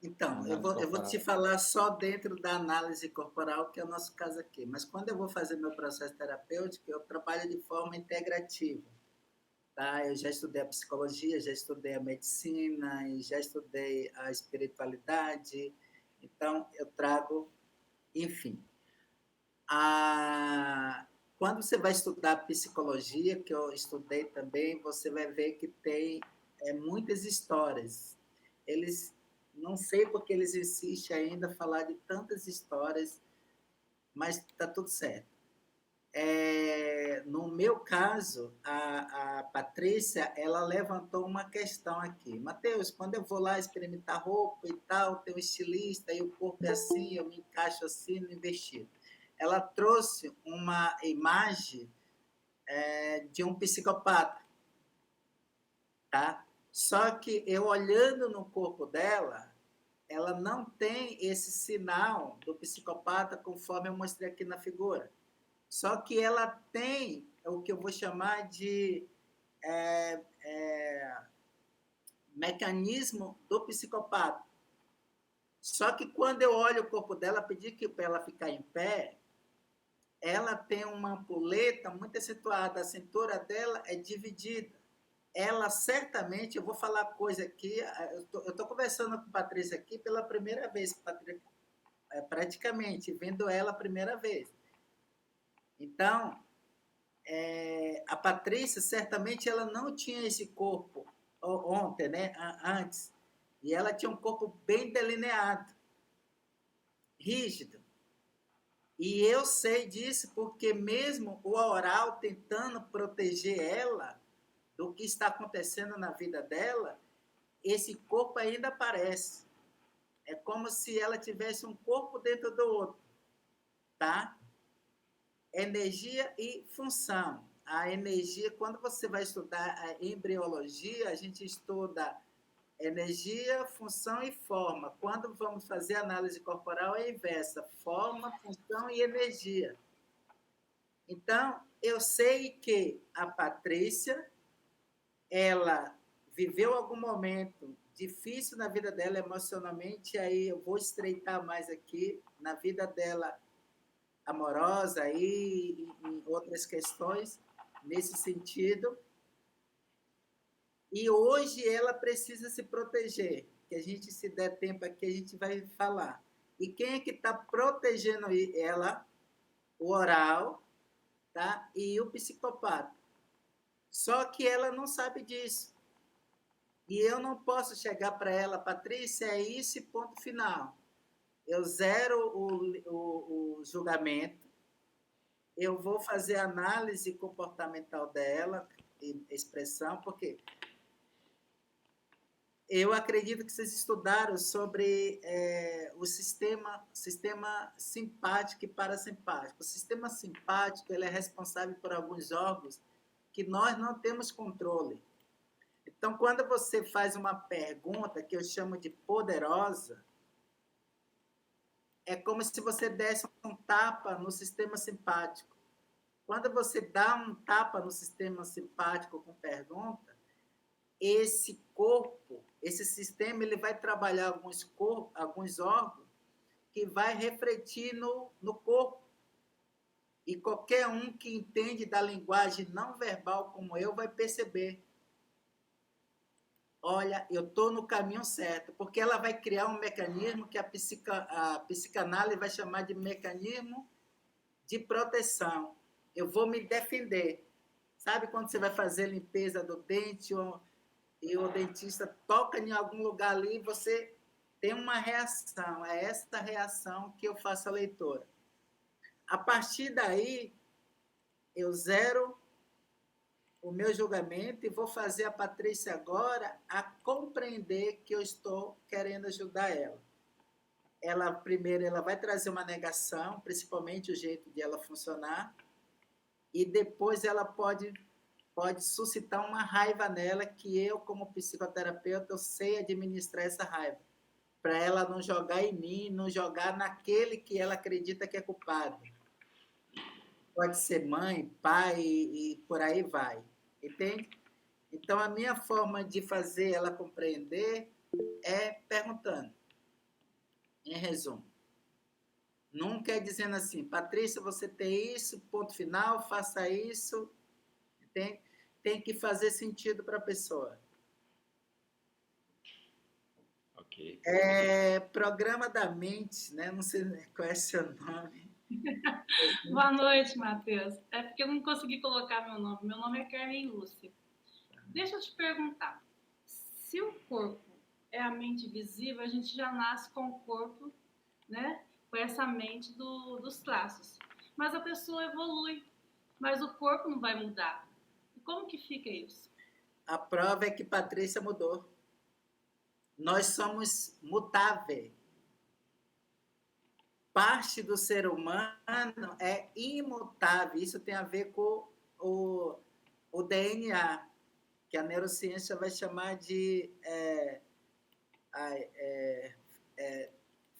Então, eu Análise vou te corporal. falar só dentro da análise corporal, que é o nosso caso aqui. Mas quando eu vou fazer meu processo terapêutico, eu trabalho de forma integrativa. Tá? Eu já estudei a psicologia, já estudei a medicina, e já estudei a espiritualidade. Então, eu trago, enfim. Quando você vai estudar psicologia, que eu estudei também, você vai ver que tem muitas histórias. Eles, não sei porque eles insistem ainda a falar de tantas histórias, mas está tudo certo. No meu caso, a Patrícia, ela levantou uma questão aqui. Mateus, quando eu vou lá experimentar roupa e tal, tem um estilista e o corpo é assim, eu me encaixo assim no vestido. Ela trouxe uma imagem de um psicopata, tá? Só que eu olhando no corpo dela, ela não tem esse sinal do psicopata conforme eu mostrei aqui na figura. Só que ela tem o que eu vou chamar de mecanismo do psicopata. Só que quando eu olho o corpo dela, pedi que para ela ficar em pé, ela tem uma ampuleta muito acentuada, a cintura dela é dividida. Ela certamente, eu vou falar coisa aqui, eu estou conversando com a Patrícia aqui pela primeira vez, Patrícia, praticamente, vendo ela a primeira vez. Então, a Patrícia, certamente, ela não tinha esse corpo ontem, né? Antes. E ela tinha um corpo bem delineado, rígido. E eu sei disso porque mesmo o oral tentando proteger ela do que está acontecendo na vida dela, esse corpo ainda aparece. É como se ela tivesse um corpo dentro do outro, tá? Energia e função. A energia, quando você vai estudar a embriologia, a gente estuda energia, função e forma. Quando vamos fazer análise corporal, é a inversa: forma, função e energia. Então, eu sei que a Patrícia, ela viveu algum momento difícil na vida dela emocionalmente, aí eu vou estreitar mais aqui, na vida dela amorosa e em outras questões nesse sentido. E hoje ela precisa se proteger, que a gente, se der tempo aqui, a gente vai falar. E quem é que está protegendo ela? O oral, tá? E o psicopata. Só que ela não sabe disso. E eu não posso chegar para ela: Patrícia, é isso e ponto final. Eu zero o julgamento, eu vou fazer análise comportamental dela, expressão, porque eu acredito que vocês estudaram sobre o sistema simpático e parasimpático. O sistema simpático, ele é responsável por alguns órgãos que nós não temos controle. Então, quando você faz uma pergunta que eu chamo de poderosa, é como se você desse um tapa no sistema simpático. Quando você dá um tapa no sistema simpático com pergunta, esse corpo, esse sistema, ele vai trabalhar alguns órgãos que vai refletir no corpo. E qualquer um que entende da linguagem não verbal como eu vai perceber: olha, eu estou no caminho certo, porque ela vai criar um mecanismo que a psicanálise vai chamar de mecanismo de proteção. Eu vou me defender. Sabe quando você vai fazer limpeza do dente e o dentista toca em algum lugar ali e você tem uma reação? É essa reação que eu faço a leitura. A partir daí, eu zero o meu julgamento e vou fazer a Patrícia agora a compreender que eu estou querendo ajudar ela. Primeiro, ela vai trazer uma negação, principalmente o jeito de ela funcionar, e depois ela pode suscitar uma raiva nela, que eu, como psicoterapeuta, eu sei administrar essa raiva, para ela não jogar em mim, não jogar naquele que ela acredita que é culpado. Pode ser mãe, pai e por aí vai. Entende? Então, a minha forma de fazer ela compreender é perguntando, em resumo. Nunca é dizendo assim: Patrícia, você tem isso, ponto final, faça isso. Entende? Tem que fazer sentido para a pessoa. Ok. Programa da mente, né? Não sei qual é o seu nome. Boa noite, Matheus. É porque eu não consegui colocar meu nome. Meu nome é Carmen Lúcia. Deixa eu te perguntar. Se o corpo é a mente visível, a gente já nasce com o corpo, né? Com essa mente dos traços. Mas a pessoa evolui, mas o corpo não vai mudar. E como que fica isso? A prova é que Patrícia mudou. Nós somos mutáveis. Parte do ser humano é imutável. Isso tem a ver com o DNA, que a neurociência vai chamar de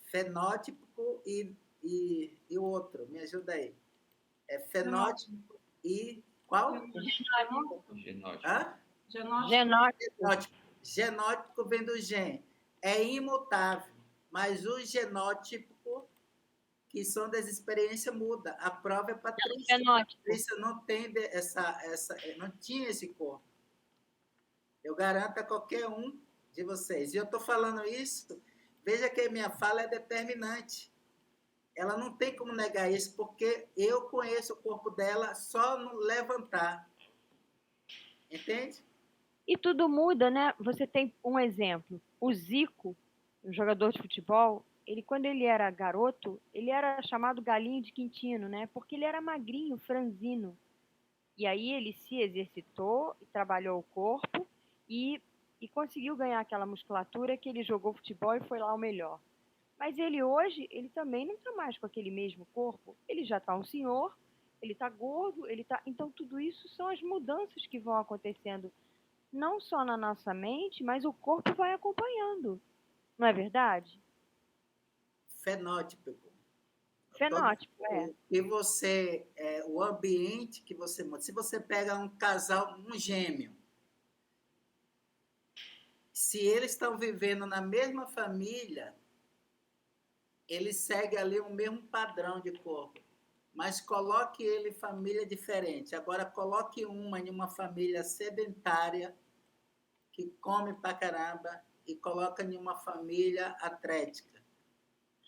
fenótipo e o outro. Me ajuda aí. Fenótipo e qual? Genótipo. Hã? Genótipo. Genótipo vem do gen. É imutável, mas o genótipo, que são das experiências, muda. A prova é Patrícia. Patrícia não tem não tinha esse corpo. Eu garanto a qualquer um de vocês. E eu estou falando isso, veja que a minha fala é determinante. ela não tem como negar isso, porque eu conheço o corpo dela só no levantar. Entende? E tudo muda, né? Você tem um exemplo. O Zico, um jogador de futebol, ele quando ele era garoto, ele era chamado galinho de Quintino, né? Porque ele era magrinho, franzino. E aí ele se exercitou, trabalhou o corpo e, e conseguiu ganhar aquela musculatura que ele jogou futebol e foi lá o melhor. Mas ele hoje, ele também não está mais com aquele mesmo corpo. Ele já está um senhor, ele está gordo, ele tá. Então tudo isso são as mudanças que vão acontecendo, não só na nossa mente, mas o corpo vai acompanhando. Não é verdade? Fenótipo. Fenótipo, é. O que você, o ambiente que você monta. Se você pega um casal, um gêmeo, se eles estão vivendo na mesma família, eles seguem ali o mesmo padrão de corpo. Mas coloque ele em família diferente. Agora coloque uma em uma família sedentária, que come pra caramba, e coloca em uma família atlética.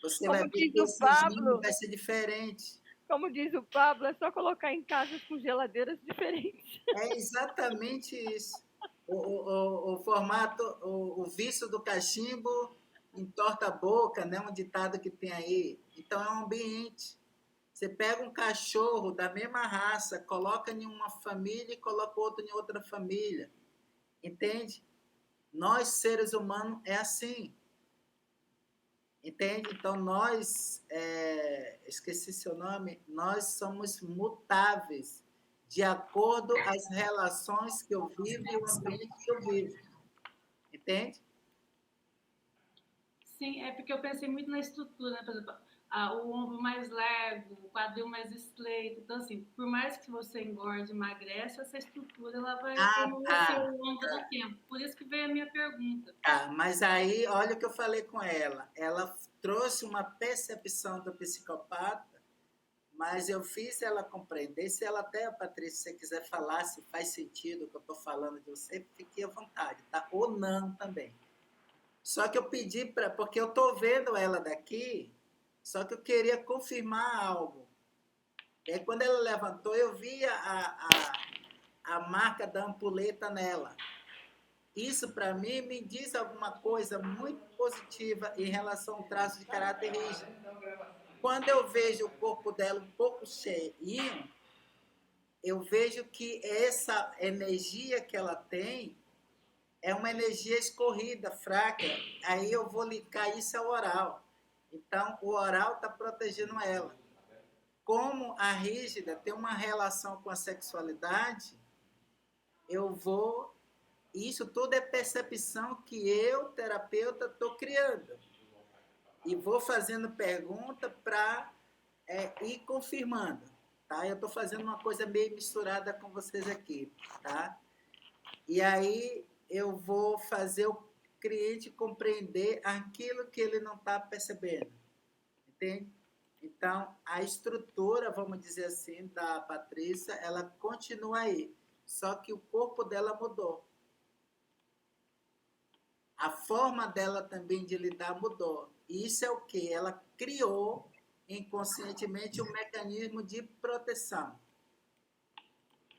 Você vai Como ver diz que o esse gênio Pablo, vai ser diferente. como diz o Pablo, é só colocar em casas com geladeiras diferentes. É exatamente isso. O formato, o vício do cachimbo entorta a boca, né? Um ditado que tem aí. Então, é um ambiente. Você pega um cachorro da mesma raça, coloca em uma família e coloca outro em outra família. Entende? Nós, seres humanos, é assim. Entende? Então, nós, esqueci seu nome, nós somos mutáveis de acordo às relações que eu vivo e o ambiente que eu vivo. Entende? Sim, é porque eu pensei muito na estrutura, né? Por exemplo, o ombro mais largo, o quadril mais estreito. Então, assim, por mais que você engorde, emagrece, essa estrutura ela vai permanecer ao longo do tempo. Por isso que veio a minha pergunta. Mas aí, olha o que eu falei com ela. Ela trouxe uma percepção do psicopata, mas eu fiz ela compreender. Se ela até, Patrícia, se você quiser falar, se faz sentido o que eu estou falando de você, fique à vontade, tá? Ou não também. Só que eu pedi para... Porque eu estou vendo ela daqui, só que eu queria confirmar algo. E aí, quando ela levantou, eu vi a marca da ampulheta nela. Isso, para mim, me diz alguma coisa muito positiva em relação ao traço de caráter rígido. Quando eu vejo o corpo dela um pouco cheinho, eu vejo que essa energia que ela tem é uma energia escorrida, fraca. Aí eu vou linkar isso ao oral. Então, o oral está protegendo ela. Como a rígida tem uma relação com a sexualidade, eu vou... Isso tudo é percepção que eu, terapeuta, estou criando. E vou fazendo pergunta para ir confirmando. Tá? Eu estou fazendo uma coisa meio misturada com vocês aqui. Tá? E aí eu vou fazer o cliente compreender aquilo que ele não está percebendo. Entende? Então, a estrutura, vamos dizer assim, da Patrícia, ela continua aí. Só que o corpo dela mudou. A forma dela também de lidar mudou. E isso é o quê? Ela criou inconscientemente um mecanismo de proteção.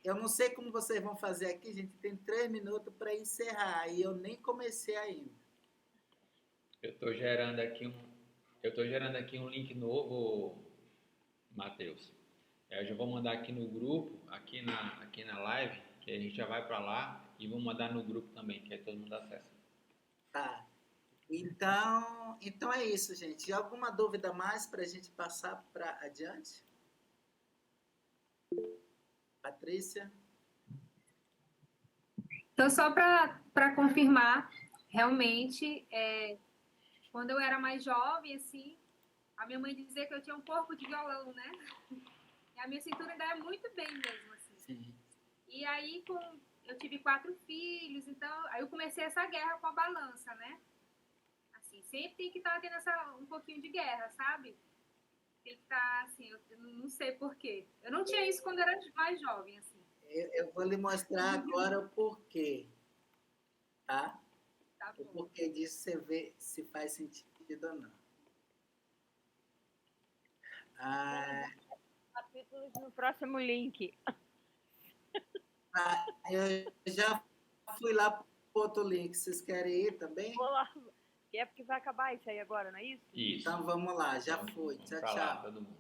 Eu não sei como vocês vão fazer aqui, gente. Tem 3 minutos para encerrar e eu nem comecei ainda. Eu estou gerando aqui um link novo, Matheus. Eu já vou mandar aqui no grupo, aqui na live, que a gente já vai para lá e vou mandar no grupo também, que aí todo mundo acessa. Tá. Então é isso, gente. Alguma dúvida mais para a gente passar para adiante? Patrícia? Então, só para confirmar, realmente, quando eu era mais jovem, assim, a minha mãe dizia que eu tinha um corpo de violão, né? E a minha cintura ainda é muito bem mesmo, assim. Sim. E aí, eu tive 4 filhos, então, aí eu comecei essa guerra com a balança, né? Assim, sempre tem que estar tendo um pouquinho de guerra, sabe? Tem que estar, assim, eu não sei porquê. Eu não tinha isso quando eu era mais jovem, assim. Eu vou lhe mostrar agora o porquê, tá? Tá O bom. porquê disso, você vê se faz sentido ou não. Capítulos no próximo link. Eu já fui lá para outro link. Vocês querem ir também? Vou lá. É porque vai acabar isso aí agora, não é isso? Isso. Então vamos lá, já Vamos- fui. vamos Tchau, pra lá, tchau. todo mundo.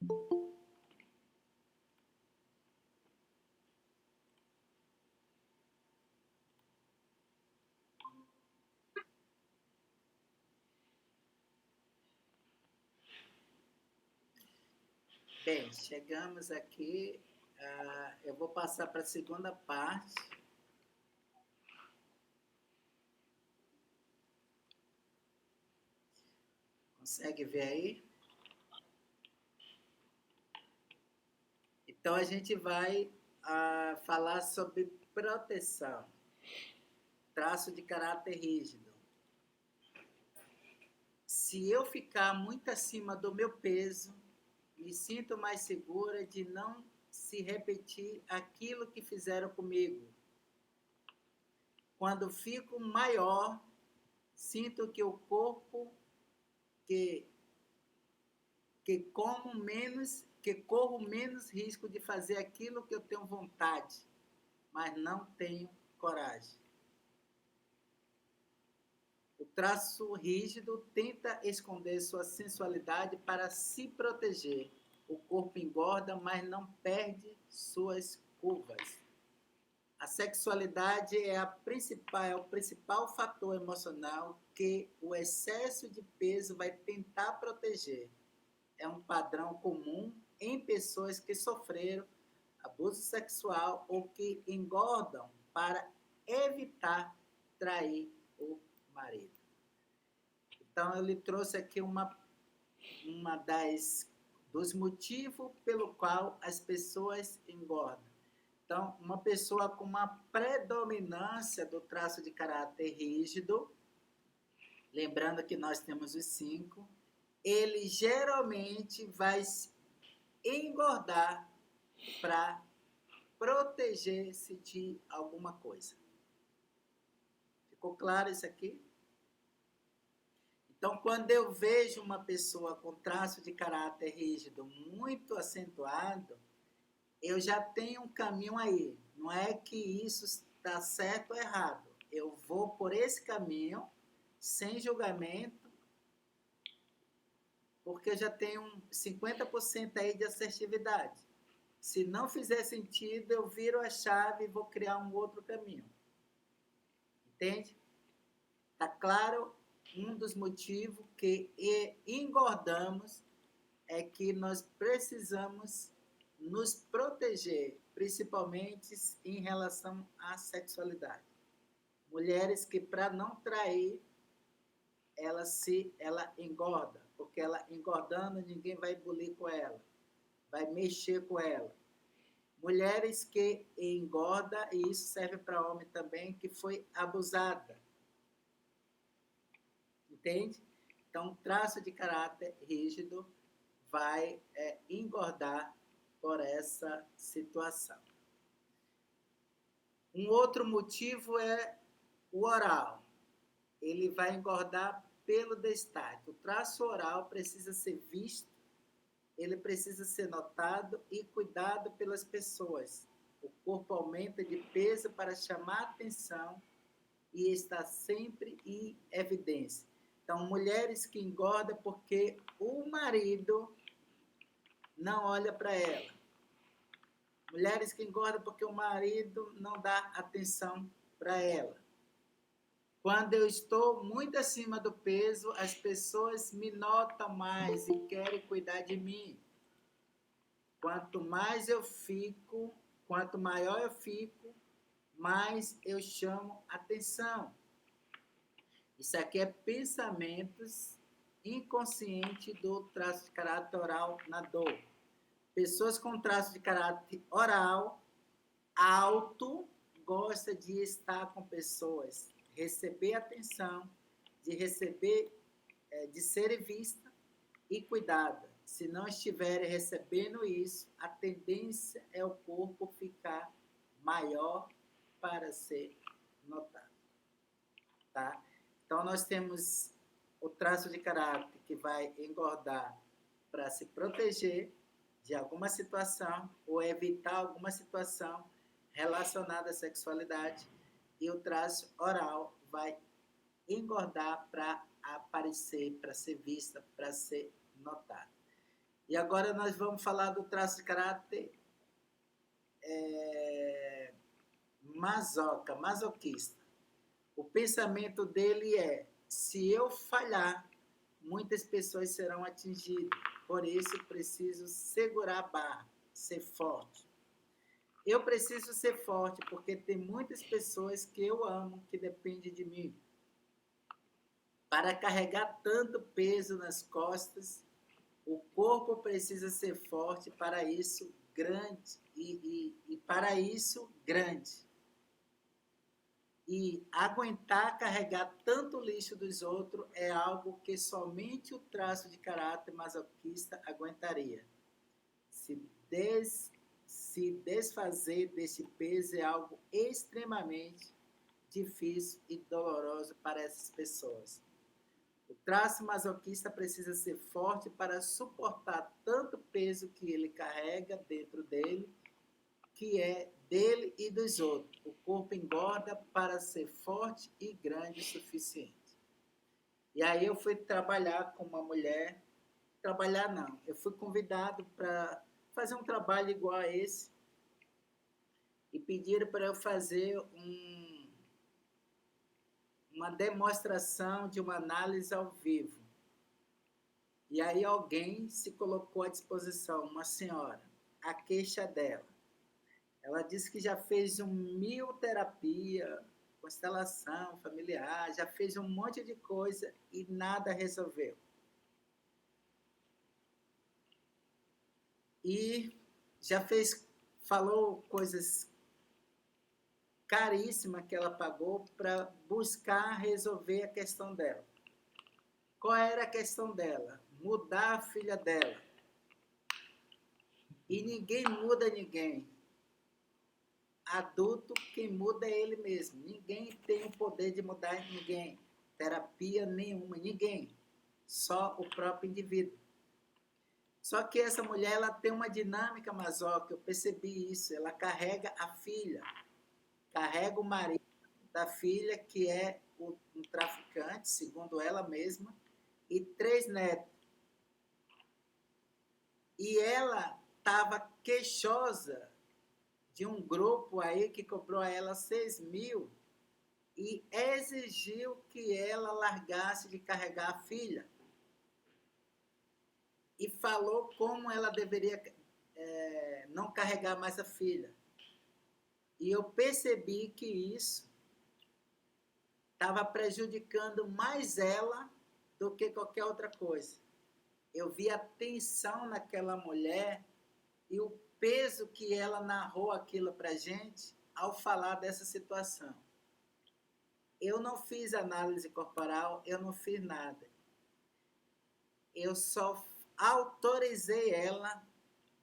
Bora. Bem, chegamos aqui. Eu vou passar para a segunda parte. Consegue ver aí? Então, a gente vai falar sobre proteção, traço de caráter rígido. Se eu ficar muito acima do meu peso, me sinto mais segura de não se repetir aquilo que fizeram comigo. Quando fico maior, sinto que o corpo que corro menos risco de fazer aquilo que eu tenho vontade, mas não tenho coragem. O traço rígido tenta esconder sua sensualidade para se proteger. O corpo engorda, mas não perde suas curvas. A sexualidade é o principal fator emocional que o excesso de peso vai tentar proteger. É um padrão comum em pessoas que sofreram abuso sexual ou que engordam para evitar trair o marido. Então, eu lhe trouxe aqui dos motivos pelo qual as pessoas engordam. Então, uma pessoa com uma predominância do traço de caráter rígido, lembrando que nós temos os 5, ele geralmente vai engordar para proteger-se de alguma coisa. Ficou claro isso aqui? Então, quando eu vejo uma pessoa com traço de caráter rígido muito acentuado, eu já tenho um caminho aí. Não é que isso está certo ou errado. Eu vou por esse caminho, sem julgamento, porque eu já tenho 50% aí de assertividade. Se não fizer sentido, eu viro a chave e vou criar um outro caminho. Entende? Está claro? Um dos motivos que engordamos é que nós precisamos nos proteger, principalmente em relação à sexualidade. Mulheres que, para não trair, ela engorda, porque ela engordando, ninguém vai bulir com ela, vai mexer com ela. Mulheres que engordam, e isso serve para homem também, que foi abusada. Entende? Então, traço de caráter rígido vai engordar por essa situação. Um outro motivo é o oral. Ele vai engordar pelo destaque. O traço oral precisa ser visto, ele precisa ser notado e cuidado pelas pessoas. O corpo aumenta de peso para chamar atenção e está sempre em evidência. Então, mulheres que engordam porque o marido não olha para ela. Mulheres que engordam porque o marido não dá atenção para ela. Quando eu estou muito acima do peso, as pessoas me notam mais e querem cuidar de mim. Quanto maior eu fico, mais eu chamo atenção. Isso aqui é pensamentos inconscientes do traço de caráter oral na dor. Pessoas com traço de caráter oral alto gostam de estar com pessoas, receber atenção, de ser vista e cuidada. Se não estiverem recebendo isso, a tendência é o corpo ficar maior para ser notado. Tá? Então, nós temos o traço de caráter que vai engordar para se proteger de alguma situação ou evitar alguma situação relacionada à sexualidade, e o traço oral vai engordar para aparecer, para ser vista, para ser notada. E agora nós vamos falar do traço de caráter masoquista. O pensamento dele é: se eu falhar, muitas pessoas serão atingidas. Por isso, preciso segurar a barra, ser forte. Eu preciso ser forte porque tem muitas pessoas que eu amo que dependem de mim. Para carregar tanto peso nas costas, o corpo precisa ser forte, para isso grande e para isso grande. E aguentar carregar tanto lixo dos outros é algo que somente o traço de caráter masoquista aguentaria. Se desfazer desse peso é algo extremamente difícil e doloroso para essas pessoas. O traço masoquista precisa ser forte para suportar tanto peso que ele carrega dentro dele, que é dele e dos outros. O corpo engorda para ser forte e grande o suficiente. E aí eu fui trabalhar com uma mulher, eu fui convidado para fazer um trabalho igual a esse, e pediram para eu fazer uma demonstração de uma análise ao vivo. E aí alguém se colocou à disposição, uma senhora, a queixa dela. Ela disse que já fez 1000 terapia, constelação familiar, já fez um monte de coisa e nada resolveu. E já falou coisas caríssimas que ela pagou para buscar resolver a questão dela. Qual era a questão dela? Mudar a filha dela. E ninguém muda ninguém. Adulto, quem muda é ele mesmo. Ninguém tem o poder de mudar ninguém. Terapia nenhuma, ninguém. Só o próprio indivíduo. Só que essa mulher, ela tem uma dinâmica masoca, eu percebi isso. Ela carrega a filha, carrega o marido da filha, que é um traficante, segundo ela mesma, e 3 netos. E ela estava queixosa de um grupo aí que cobrou a ela 6.000 e exigiu que ela largasse de carregar a filha. E falou como ela deveria não carregar mais a filha. E eu percebi que isso estava prejudicando mais ela do que qualquer outra coisa. Eu vi a tensão naquela mulher e o peso que ela narrou aquilo para a gente ao falar dessa situação. Eu não fiz análise corporal, eu não fiz nada. Eu só autorizei ela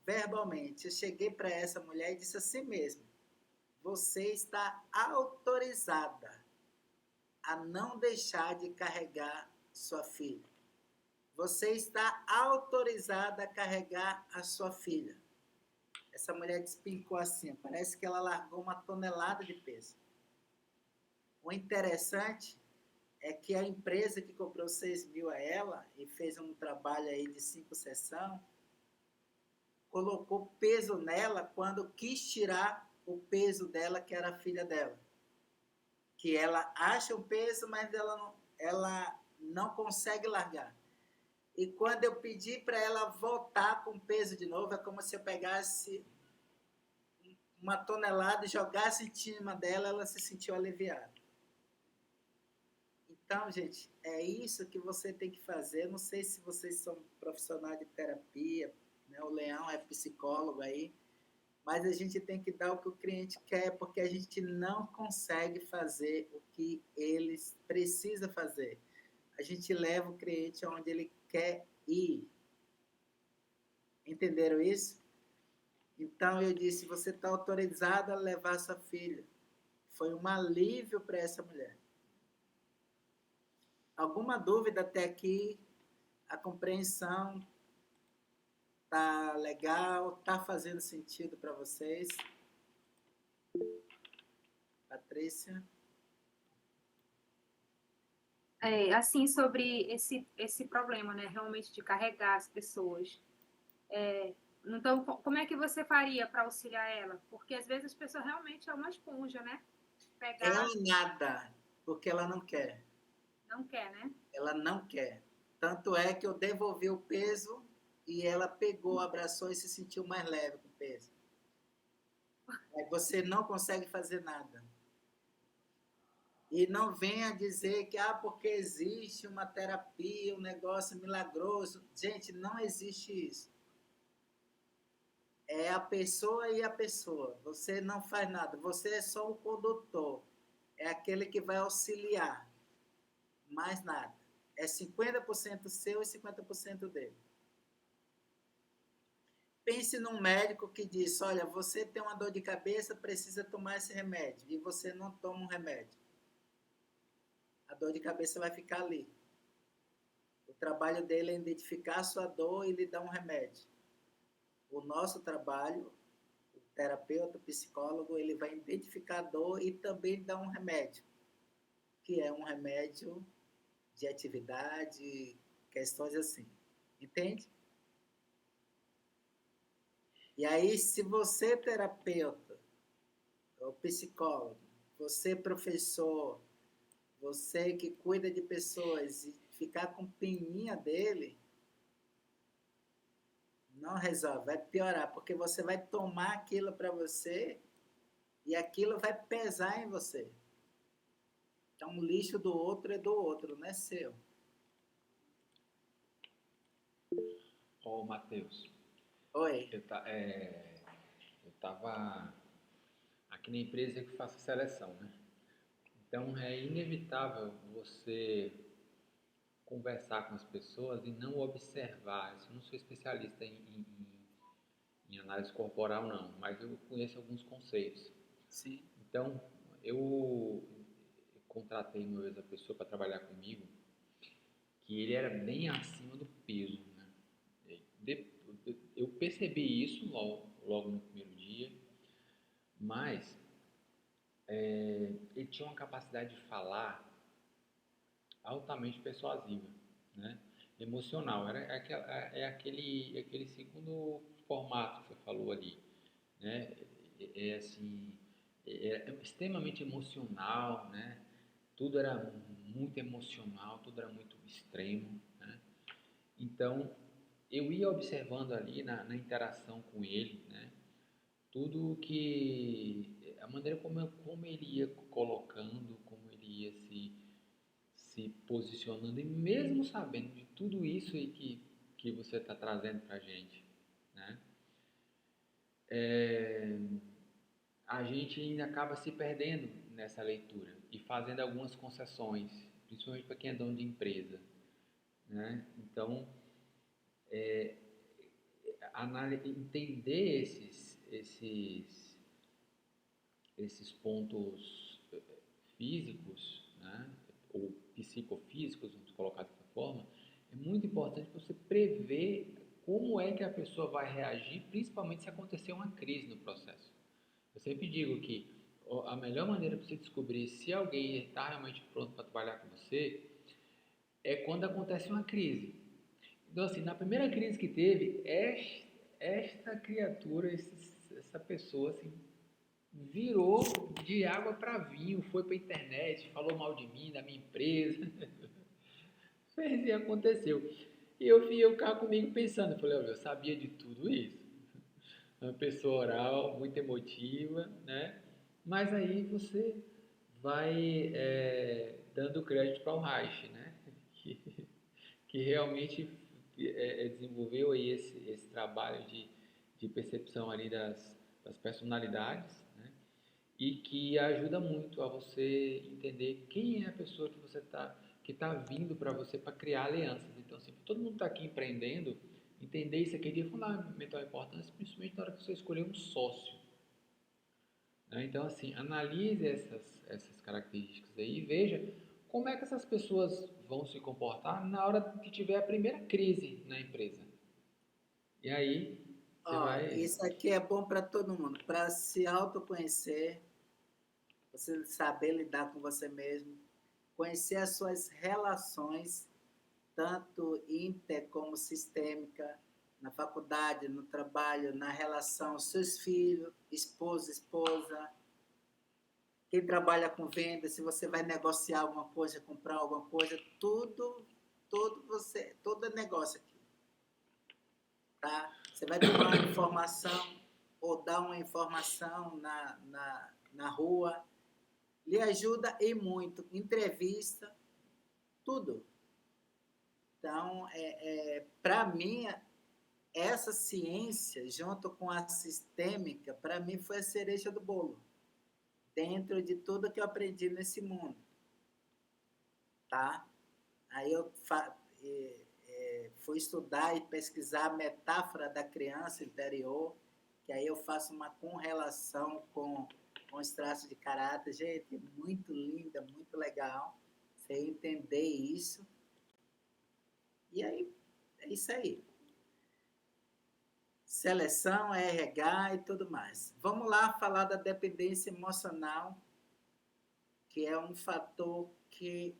verbalmente. Eu cheguei para essa mulher e disse assim mesmo: você está autorizada a não deixar de carregar sua filha. Você está autorizada a carregar a sua filha. Essa mulher despencou assim, parece que ela largou 1 tonelada de peso. O interessante é que a empresa que comprou 6.000 a ela e fez um trabalho aí de 5 sessões, colocou peso nela quando quis tirar o peso dela, que era a filha dela. Que ela acha um peso, mas ela não consegue largar. E quando eu pedi para ela voltar com o peso de novo, é como se eu pegasse 1 tonelada e jogasse em cima dela, ela se sentiu aliviada. Então, gente, é isso que você tem que fazer. Não sei se vocês são profissionais de terapia, né? O Leão é psicólogo aí, mas a gente tem que dar o que o cliente quer, porque a gente não consegue fazer o que eles precisa fazer. A gente leva o cliente aonde ele quer ir. Entenderam isso? Então eu disse: você está autorizada a levar sua filha. Foi um alívio para essa mulher. Alguma dúvida até aqui? A compreensão tá legal? Tá fazendo sentido para vocês? Patrícia? Assim, sobre esse problema, né? Realmente de carregar as pessoas. Então, como é que você faria para auxiliar ela? Porque às vezes a pessoa realmente é uma esponja, né? Pegar, Ela nada, porque ela não quer. não quer, né? Ela não quer. Tanto é que eu devolvi o peso e ela pegou, abraçou e se sentiu mais leve com o peso. Aí você não consegue fazer nada. E não venha dizer que porque existe uma terapia, um negócio milagroso. Gente, não existe isso. É a pessoa e a pessoa. Você não faz nada. Você é só o condutor. É aquele que vai auxiliar. Mais nada. É 50% seu e 50% dele. Pense num médico que diz: olha, você tem uma dor de cabeça, precisa tomar esse remédio. E você não toma um remédio. A dor de cabeça vai ficar ali. O trabalho dele é identificar a sua dor e lhe dar um remédio. O nosso trabalho, o terapeuta, o psicólogo, ele vai identificar a dor e também dar um remédio, que é um remédio de atividade, questões assim. Entende? E aí, se você, terapeuta, ou psicólogo, você, professor, você que cuida de pessoas e ficar com peninha dele, não resolve, vai piorar, porque você vai tomar aquilo para você e aquilo vai pesar em você. Então, o lixo do outro é do outro, não é seu. Ô, Matheus, Oi. eu estava aqui na empresa que faço seleção, né? Então é inevitável você conversar com as pessoas e não observar. Eu não sou especialista em análise corporal, não, mas eu conheço alguns conceitos. Sim. Então, eu contratei uma vez a pessoa para trabalhar comigo, que ele era bem acima do peso, né? Eu percebi isso logo no primeiro dia, mas ele tinha uma capacidade de falar altamente persuasiva, né? Emocional. Aquele segundo formato que você falou ali, né? Assim, é extremamente emocional, né? Tudo era muito emocional, tudo era muito extremo, né? Então, eu ia observando ali na interação com ele, né? Tudo que a maneira como ele ia colocando, como ele ia se posicionando, e mesmo sabendo de tudo isso aí que você está trazendo para a gente, né? A gente ainda acaba se perdendo nessa leitura e fazendo algumas concessões, principalmente para quem é dono de empresa, né? Então, entender esses pontos físicos, né, ou psicofísicos, vamos colocar dessa forma, é muito importante você prever como é que a pessoa vai reagir, principalmente se acontecer uma crise no processo. Eu sempre digo que a melhor maneira para você descobrir se alguém está realmente pronto para trabalhar com você é quando acontece uma crise. Então, assim, na primeira crise que teve, esta criatura, essa pessoa, assim, virou de água para vinho, foi para a internet, falou mal de mim, da minha empresa, fez e aconteceu. E eu ficava comigo pensando, eu falei, olha, eu sabia de tudo isso. Uma pessoa oral, muito emotiva, né? Mas aí você vai dando crédito para o Reich, né? Que realmente desenvolveu aí esse trabalho de percepção ali das personalidades, né? E que ajuda muito a você entender quem é a pessoa que está vindo para você para criar alianças. Então, assim, todo mundo está aqui empreendendo, entender isso aqui é de fundamental importância, principalmente na hora que você escolher um sócio, né? Então, assim, analise essas características aí e veja como é que essas pessoas vão se comportar na hora que tiver a primeira crise na empresa. E aí, você vai... Isso aqui é bom para todo mundo, para se autoconhecer, você saber lidar com você mesmo, conhecer as suas relações, tanto inter como sistêmica, na faculdade, no trabalho, na relação, seus filhos, esposa, quem trabalha com venda, se você vai negociar alguma coisa, comprar alguma coisa, tudo é negócio aqui. Tá? Você vai tomar uma informação ou dar uma informação na rua, lhe ajuda e muito. Entrevista, tudo. Então, para mim, essa ciência, junto com a sistêmica, para mim foi a cereja do bolo, dentro de tudo que eu aprendi nesse mundo. Tá? Aí eu fui estudar e pesquisar a metáfora da criança interior, que aí eu faço uma correlação com os traços de caráter. Gente, muito linda, muito legal você entender isso. E aí, é isso aí. Seleção, RH e tudo mais. Vamos lá falar da dependência emocional, que é um fator que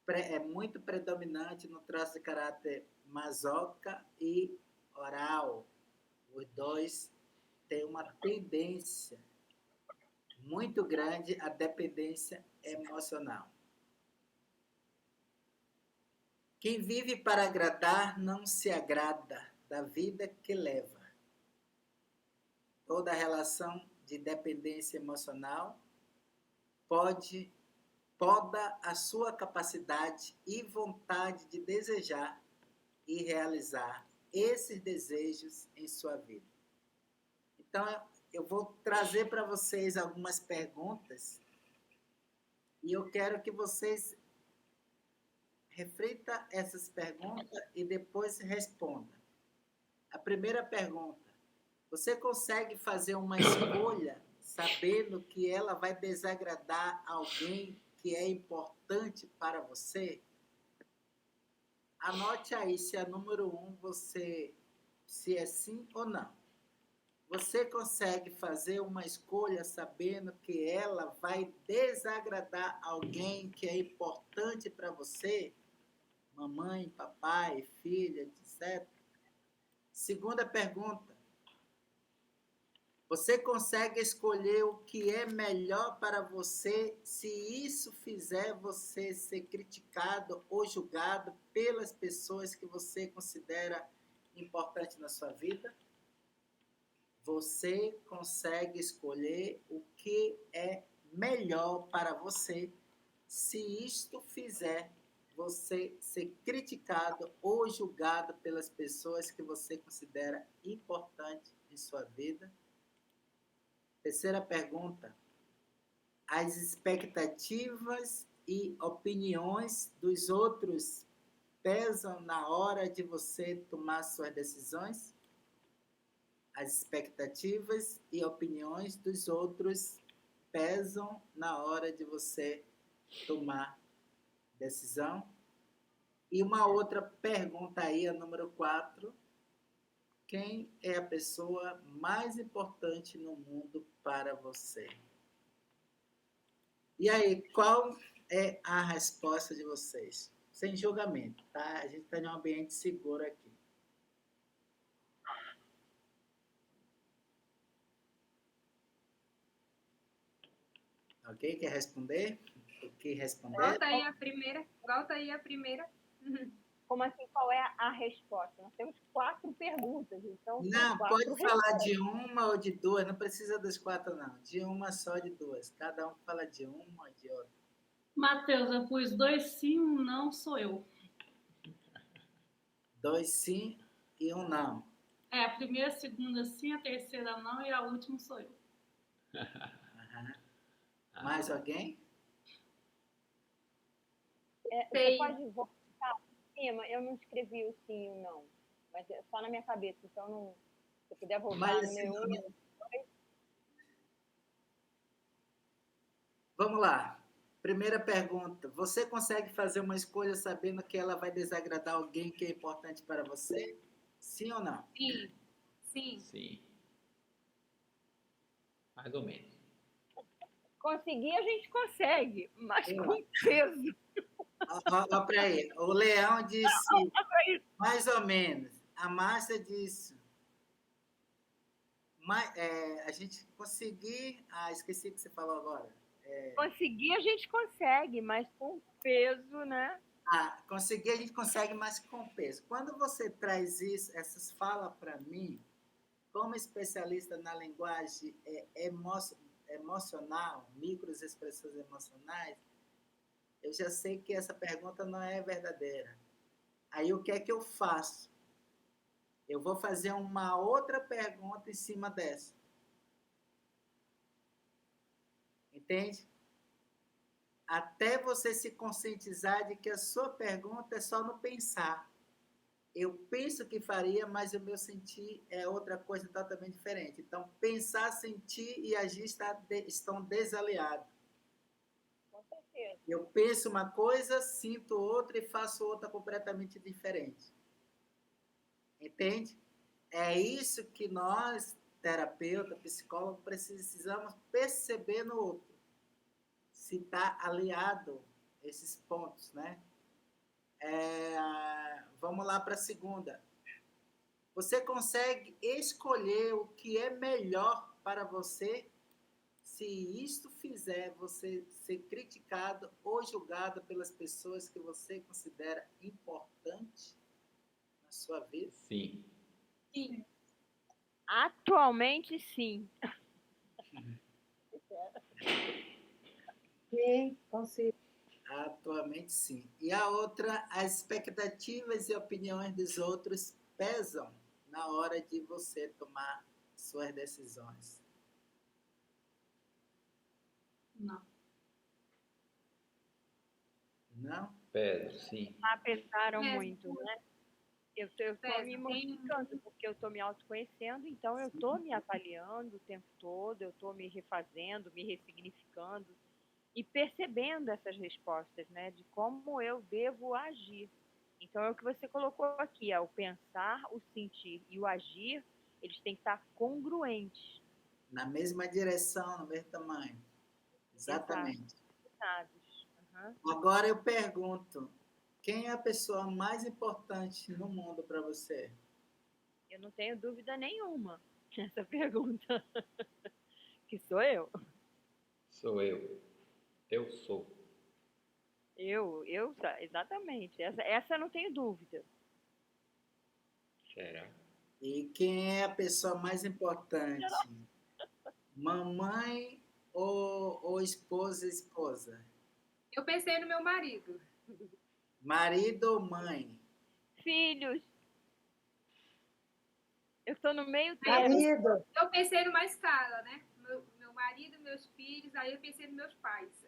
é muito predominante no traço de caráter masoca e oral. Os dois têm uma tendência muito grande à dependência emocional. Quem vive para agradar não se agrada da vida que leva. Toda relação de dependência emocional poda a sua capacidade e vontade de desejar e realizar esses desejos em sua vida. Então, eu vou trazer para vocês algumas perguntas e eu quero que vocês reflitam essas perguntas e depois respondam. A primeira pergunta: você consegue fazer uma escolha sabendo que ela vai desagradar alguém que é importante para você? Anote aí se é número 1, se é sim ou não. Você consegue fazer uma escolha sabendo que ela vai desagradar alguém que é importante para você? Mamãe, papai, filha, etc. Segunda pergunta: você consegue escolher o que é melhor para você se isso fizer você ser criticado ou julgado pelas pessoas que você considera importantes na sua vida? Você consegue escolher o que é melhor para você se isto fizer você ser criticado ou julgado pelas pessoas que você considera importantes em sua vida? Terceira pergunta: as expectativas e opiniões dos outros pesam na hora de você tomar suas decisões? As expectativas e opiniões dos outros pesam na hora de você tomar decisão? E uma outra pergunta aí, a número 4. Quem é a pessoa mais importante no mundo para você? E aí, qual é a resposta de vocês? Sem julgamento, tá? A gente está em um ambiente seguro aqui. Ok? Quer responder? O que responder? Volta aí a primeira. Como assim, qual é a resposta? Nós temos 4 perguntas, então... Não, 4 pode falar de uma ou de duas, não precisa das 4 não. De uma só, de duas. Cada um fala de uma ou de outra. Matheus, eu pus 2 sim, 1 não, sou eu. 2 sim e 1 não. É, a primeira, a segunda sim, a terceira não e a última sou eu. Aham. Mais alguém? Você Sei. pode voltar por cima? Eu não escrevi o sim e o não, mas é só na minha cabeça, então não. Se eu puder voltar Mas no assim, meu não- 1 Vamos lá. Primeira pergunta. Você consegue fazer uma escolha sabendo que ela vai desagradar alguém que é importante para você? Sim ou não? Sim. Sim. Sim. Mais ou menos. conseguir, a gente consegue, mas Eu com peso. Ó, para aí. O Leão disse mais ou menos. A Márcia disse a gente conseguir. Ah, esqueci o que você falou agora. Conseguir, a gente consegue, mas com peso, né? Ah, conseguir a gente consegue, mas com peso. Quando você traz essas falas para mim, como especialista na linguagem emocional, microexpressões emocionais, eu já sei que essa pergunta não é verdadeira. Aí o que é que eu faço? Eu vou fazer uma outra pergunta em cima dessa. Entende? Até você se conscientizar de que a sua pergunta é só no pensar. Eu penso que faria, mas o meu sentir é outra coisa totalmente diferente. Então, pensar, sentir e agir estão desaliados. Com certeza. Eu penso uma coisa, sinto outra e faço outra completamente diferente. Entende? É isso que nós, terapeuta, psicólogo, precisamos perceber no outro. Se está aliado esses pontos, né? Vamos lá para a segunda. Você consegue escolher o que é melhor para você se isto fizer você ser criticado ou julgado pelas pessoas que você considera importante na sua vida? Sim. Sim. Atualmente, sim. Sim, consigo. Atualmente, sim. E a outra, as expectativas e opiniões dos outros pesam na hora de você tomar suas decisões. Não. Não? Peso, sim. Apesaram É, muito, né? Eu estou me Tem- modificando, porque eu estou me autoconhecendo, então eu estou me avaliando o tempo todo, eu estou me refazendo, me ressignificando e percebendo essas respostas, né? De como eu devo agir. Então é o que você colocou aqui, o pensar, o sentir e o agir, eles têm que estar congruentes, Na mesma direção, no mesmo tamanho. Exatamente. exatos. Uhum. Agora eu pergunto, quem é a pessoa mais importante no mundo para você? Eu não tenho dúvida nenhuma nessa pergunta, que sou eu. Sou eu. Eu sou. Exatamente. Essa eu não tenho dúvida. Será? E quem é a pessoa mais importante? Mamãe ou esposa? Eu pensei no meu marido. Marido ou mãe? Filhos, eu estou no meio termo. Marido, Eu pensei numa escala, né? Meu marido, meus filhos, aí eu pensei nos meus pais.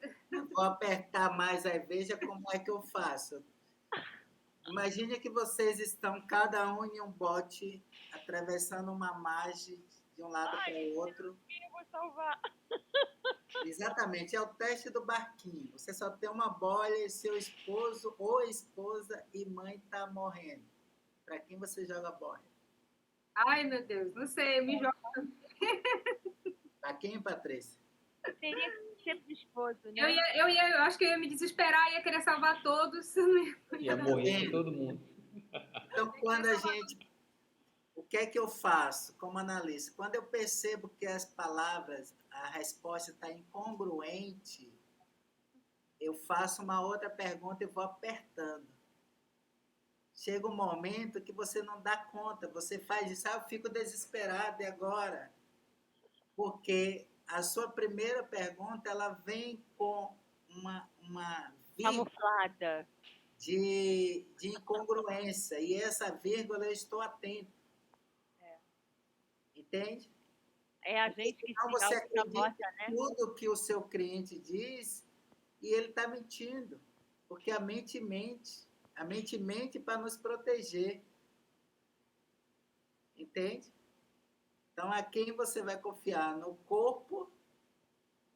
Vou apertar mais aí, veja como é que eu faço. Imagine que vocês estão cada um em um bote, atravessando uma margem de um lado para o outro. Eu vou salvar. Exatamente, é o teste do barquinho. Você só tem uma boia e seu esposo ou esposa e mãe está morrendo. Para quem você joga a boia? Ai, meu Deus, não sei, eu me jogo. Para quem, Patrícia? Teria que ser pro esposo, né? Eu acho que eu ia me desesperar, ia querer salvar todos. Ia morrer com todo mundo. Então, o que é que eu faço como analista? Quando eu percebo que as palavras, a resposta está incongruente, eu faço uma outra pergunta e vou apertando. Chega um momento que você não dá conta, você faz isso, eu fico desesperado, e agora? Porque a sua primeira pergunta, ela vem com uma vírgula Camuflada. de incongruência, e essa vírgula eu estou atento. Entende? É a gente que Então se você acredita auto-sabota, né? em tudo que o seu cliente diz e ele está mentindo, porque a mente mente para nos proteger, entende? Então, a quem você vai confiar? No corpo,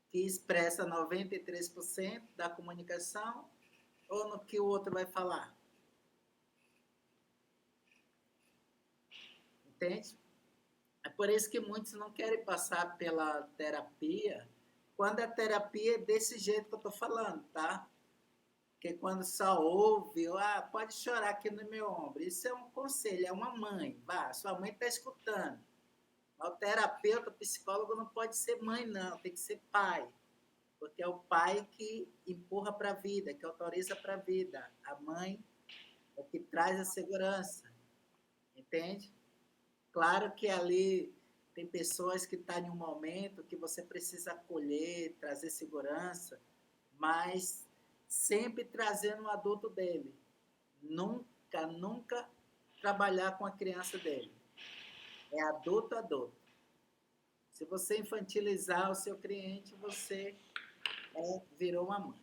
que expressa 93% da comunicação, ou no que o outro vai falar? Entende? É por isso que muitos não querem passar pela terapia, quando a terapia é desse jeito que eu estou falando, tá? Porque quando só ouve, pode chorar aqui no meu ombro. Isso é um conselho, é uma mãe. Vá, sua mãe está escutando. O terapeuta, o psicólogo não pode ser mãe, não, tem que ser pai. Porque é o pai que empurra para a vida, que autoriza para a vida. A mãe é o que traz a segurança. Entende? Claro que ali tem pessoas que estão em um momento que você precisa acolher, trazer segurança, mas sempre trazendo o adulto dele. Nunca trabalhar com a criança dele. É adulto a adulto. Se você infantilizar o seu cliente, você virou uma mãe.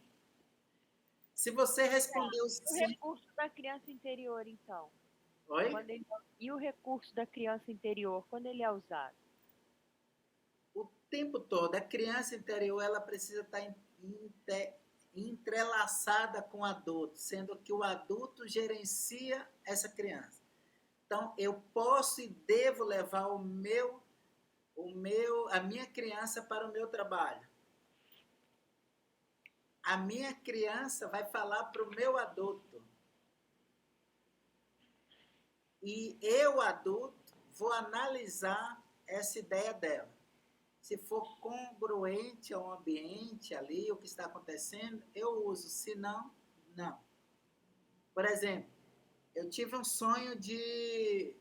Se você respondeu O sim... recurso da criança interior, então. Oi? E o recurso da criança interior, quando ele é usado? O tempo todo. A criança interior ela precisa estar entrelaçada com o adulto, sendo que o adulto gerencia essa criança. Então, eu posso e devo levar a minha criança para o meu trabalho. A minha criança vai falar para o meu adulto. E eu, adulto, vou analisar essa ideia dela. Se for congruente ao ambiente ali, o que está acontecendo, eu uso. Se não, não. Por exemplo, eu tive um sonho de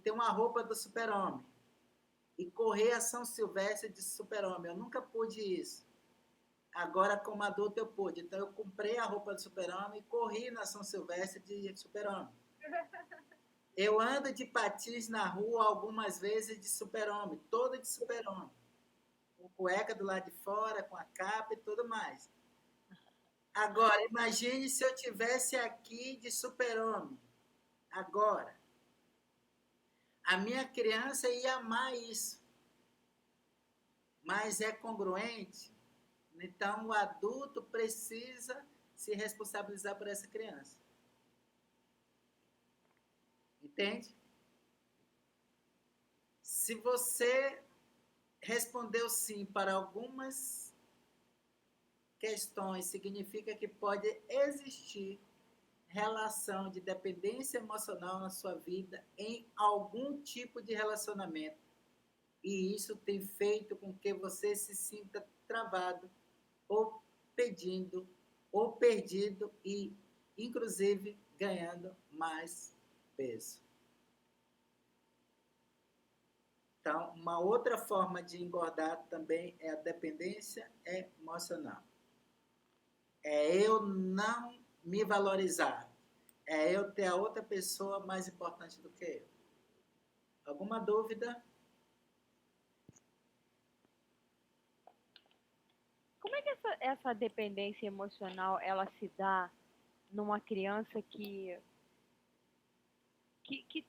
ter uma roupa do Super-Homem e correr a São Silvestre de Super-Homem. Eu nunca pude isso. Agora, como adulto, eu pude. Então, eu comprei a roupa do Super-Homem e corri na São Silvestre de Super-Homem. Eu ando de patins na rua algumas vezes de Super-Homem, toda de Super-Homem. Com cueca do lado de fora, com a capa e tudo mais. Agora, imagine se eu tivesse aqui de Super-Homem. Agora. A minha criança ia amar isso. Mas é congruente? Então, o adulto precisa se responsabilizar por essa criança. Entende? Se você respondeu sim para algumas questões, significa que pode existir relação de dependência emocional na sua vida em algum tipo de relacionamento. E isso tem feito com que você se sinta travado, ou pedindo, ou perdido e, inclusive, ganhando mais peso. Então, uma outra forma de engordar também é a dependência emocional. É eu não me valorizar. É eu ter a outra pessoa mais importante do que eu. Alguma dúvida? Como é que essa dependência emocional ela se dá numa criança que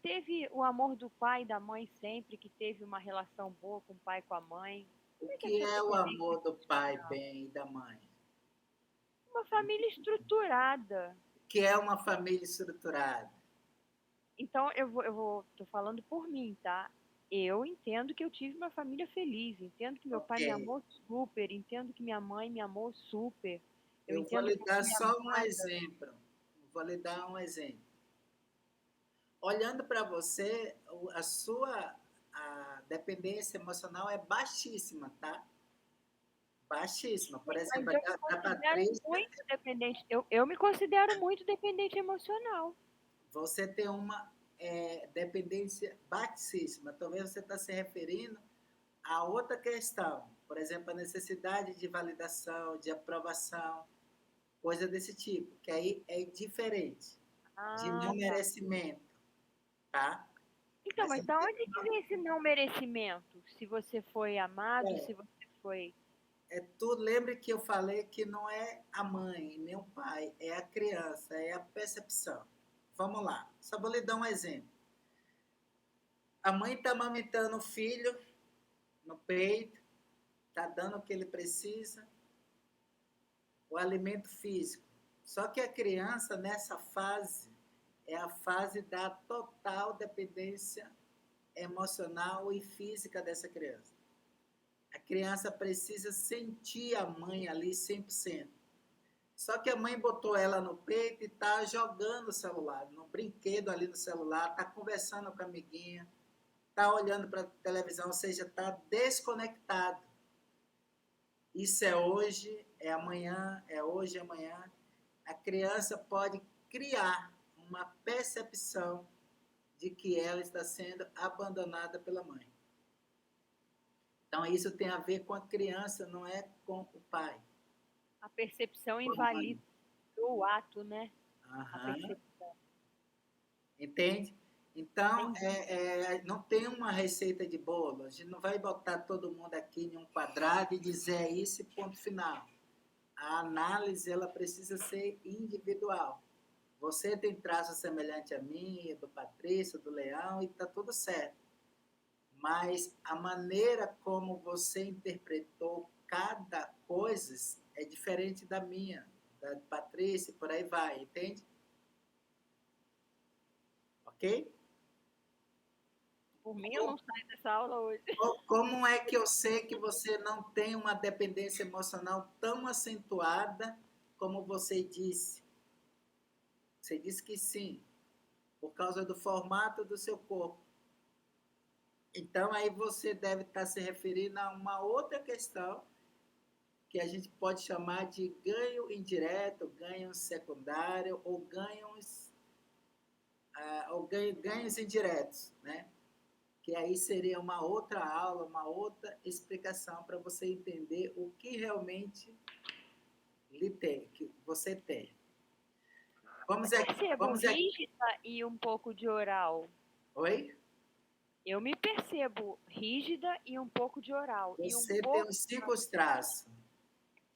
teve o amor do pai e da mãe sempre, que teve uma relação boa com o pai e com a mãe? O que é o amor do pai, bem, e da mãe? Uma família estruturada. O que é uma família estruturada? Então, tô falando por mim, tá? Eu entendo que eu tive uma família feliz, entendo que meu pai me amou super, entendo que minha mãe me amou super. Eu vou lhe dar só um exemplo. Vou lhe dar um exemplo. Olhando para você, a dependência emocional é baixíssima, tá? Baixíssima. Por exemplo, a Patrícia... Muito dependente. Eu me considero muito dependente emocional. Você tem uma dependência baixíssima. Talvez você está se referindo a outra questão. Por exemplo, a necessidade de validação, de aprovação. coisa desse tipo, que aí é diferente, de não Ah, tá. merecimento, tá? Então, Mas mas da onde que vem esse não merecimento? Se você foi amado, se você foi... tudo, lembre que eu falei que não é a mãe, nem o pai, é a criança, é a percepção. Vamos lá, só vou lhe dar um exemplo. A mãe está amamentando o filho no peito, está dando o que ele precisa, o alimento físico. Só que a criança, nessa fase, é a fase da total dependência emocional e física dessa criança. A criança precisa sentir a mãe ali 100%. Só que a mãe botou ela no peito e está jogando o celular, no brinquedo ali no celular, está conversando com a amiguinha, está olhando para a televisão, ou seja, está desconectado. Isso é hoje, é amanhã, é hoje, é amanhã. A criança pode criar uma percepção de que ela está sendo abandonada pela mãe. Então, isso tem a ver com a criança, não é com o pai. A percepção invalida o ato, né? A percepção. Entende? Então, não tem uma receita de bolo. A gente não vai botar todo mundo aqui em um quadrado e dizer isso e ponto final. A análise ela precisa ser individual. Você tem traço semelhante a mim, do Patrício, do Leão, e está tudo certo. Mas a maneira como você interpretou cada coisa é diferente da minha, da Patrícia, por aí vai, entende? Ok? Por mim, eu não saio dessa aula hoje. Como é que eu sei que você não tem uma dependência emocional tão acentuada como você disse? Você disse que sim, por causa do formato do seu corpo. Então, aí você deve estar se referindo a uma outra questão que a gente pode chamar de ganho indireto, ganho secundário ou ganhos indiretos, né? Que aí seria uma outra aula, uma outra explicação para você entender o que realmente que você tem. Vamos Eu aqui. percebo rígida e um pouco de oral. Oi? Eu me percebo rígida e um pouco de oral. E um Você tem pouco... os 5 traços.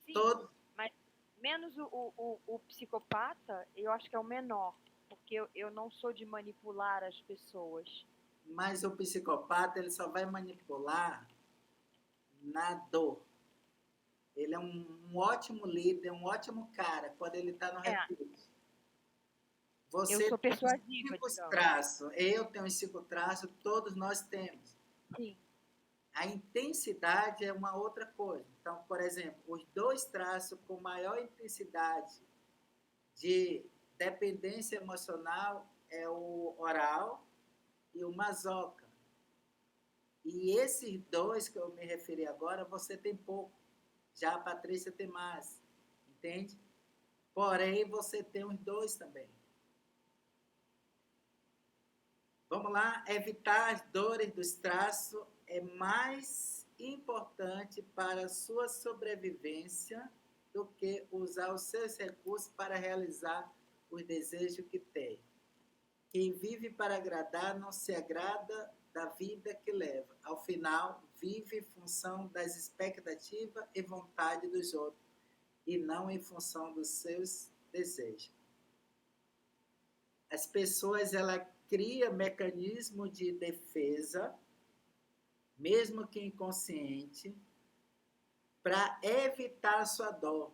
Sim, Todo... mas menos o psicopata, eu acho que é o menor. Porque eu não sou de manipular as pessoas. Mas o psicopata ele só vai manipular na dor. Ele é um ótimo líder, um ótimo cara quando ele está no recurso. Você eu sou tem persuasiva, 5 traços, eu tenho os 5 traços, todos nós temos. Sim. A intensidade é uma outra coisa. Então, por exemplo, os 2 traços com maior intensidade de dependência emocional é o oral e o masoca. E esses 2 que eu me referi agora, você tem pouco. Já a Patrícia tem mais. Entende? Porém, você tem os 2 também. Vamos lá, evitar as dores dos traços é mais importante para a sua sobrevivência do que usar os seus recursos para realizar os desejos que tem. Quem vive para agradar não se agrada da vida que leva. Ao final, vive em função das expectativas e vontade dos outros, e não em função dos seus desejos. As pessoas, ela cria mecanismo de defesa, mesmo que inconsciente, para evitar a sua dor.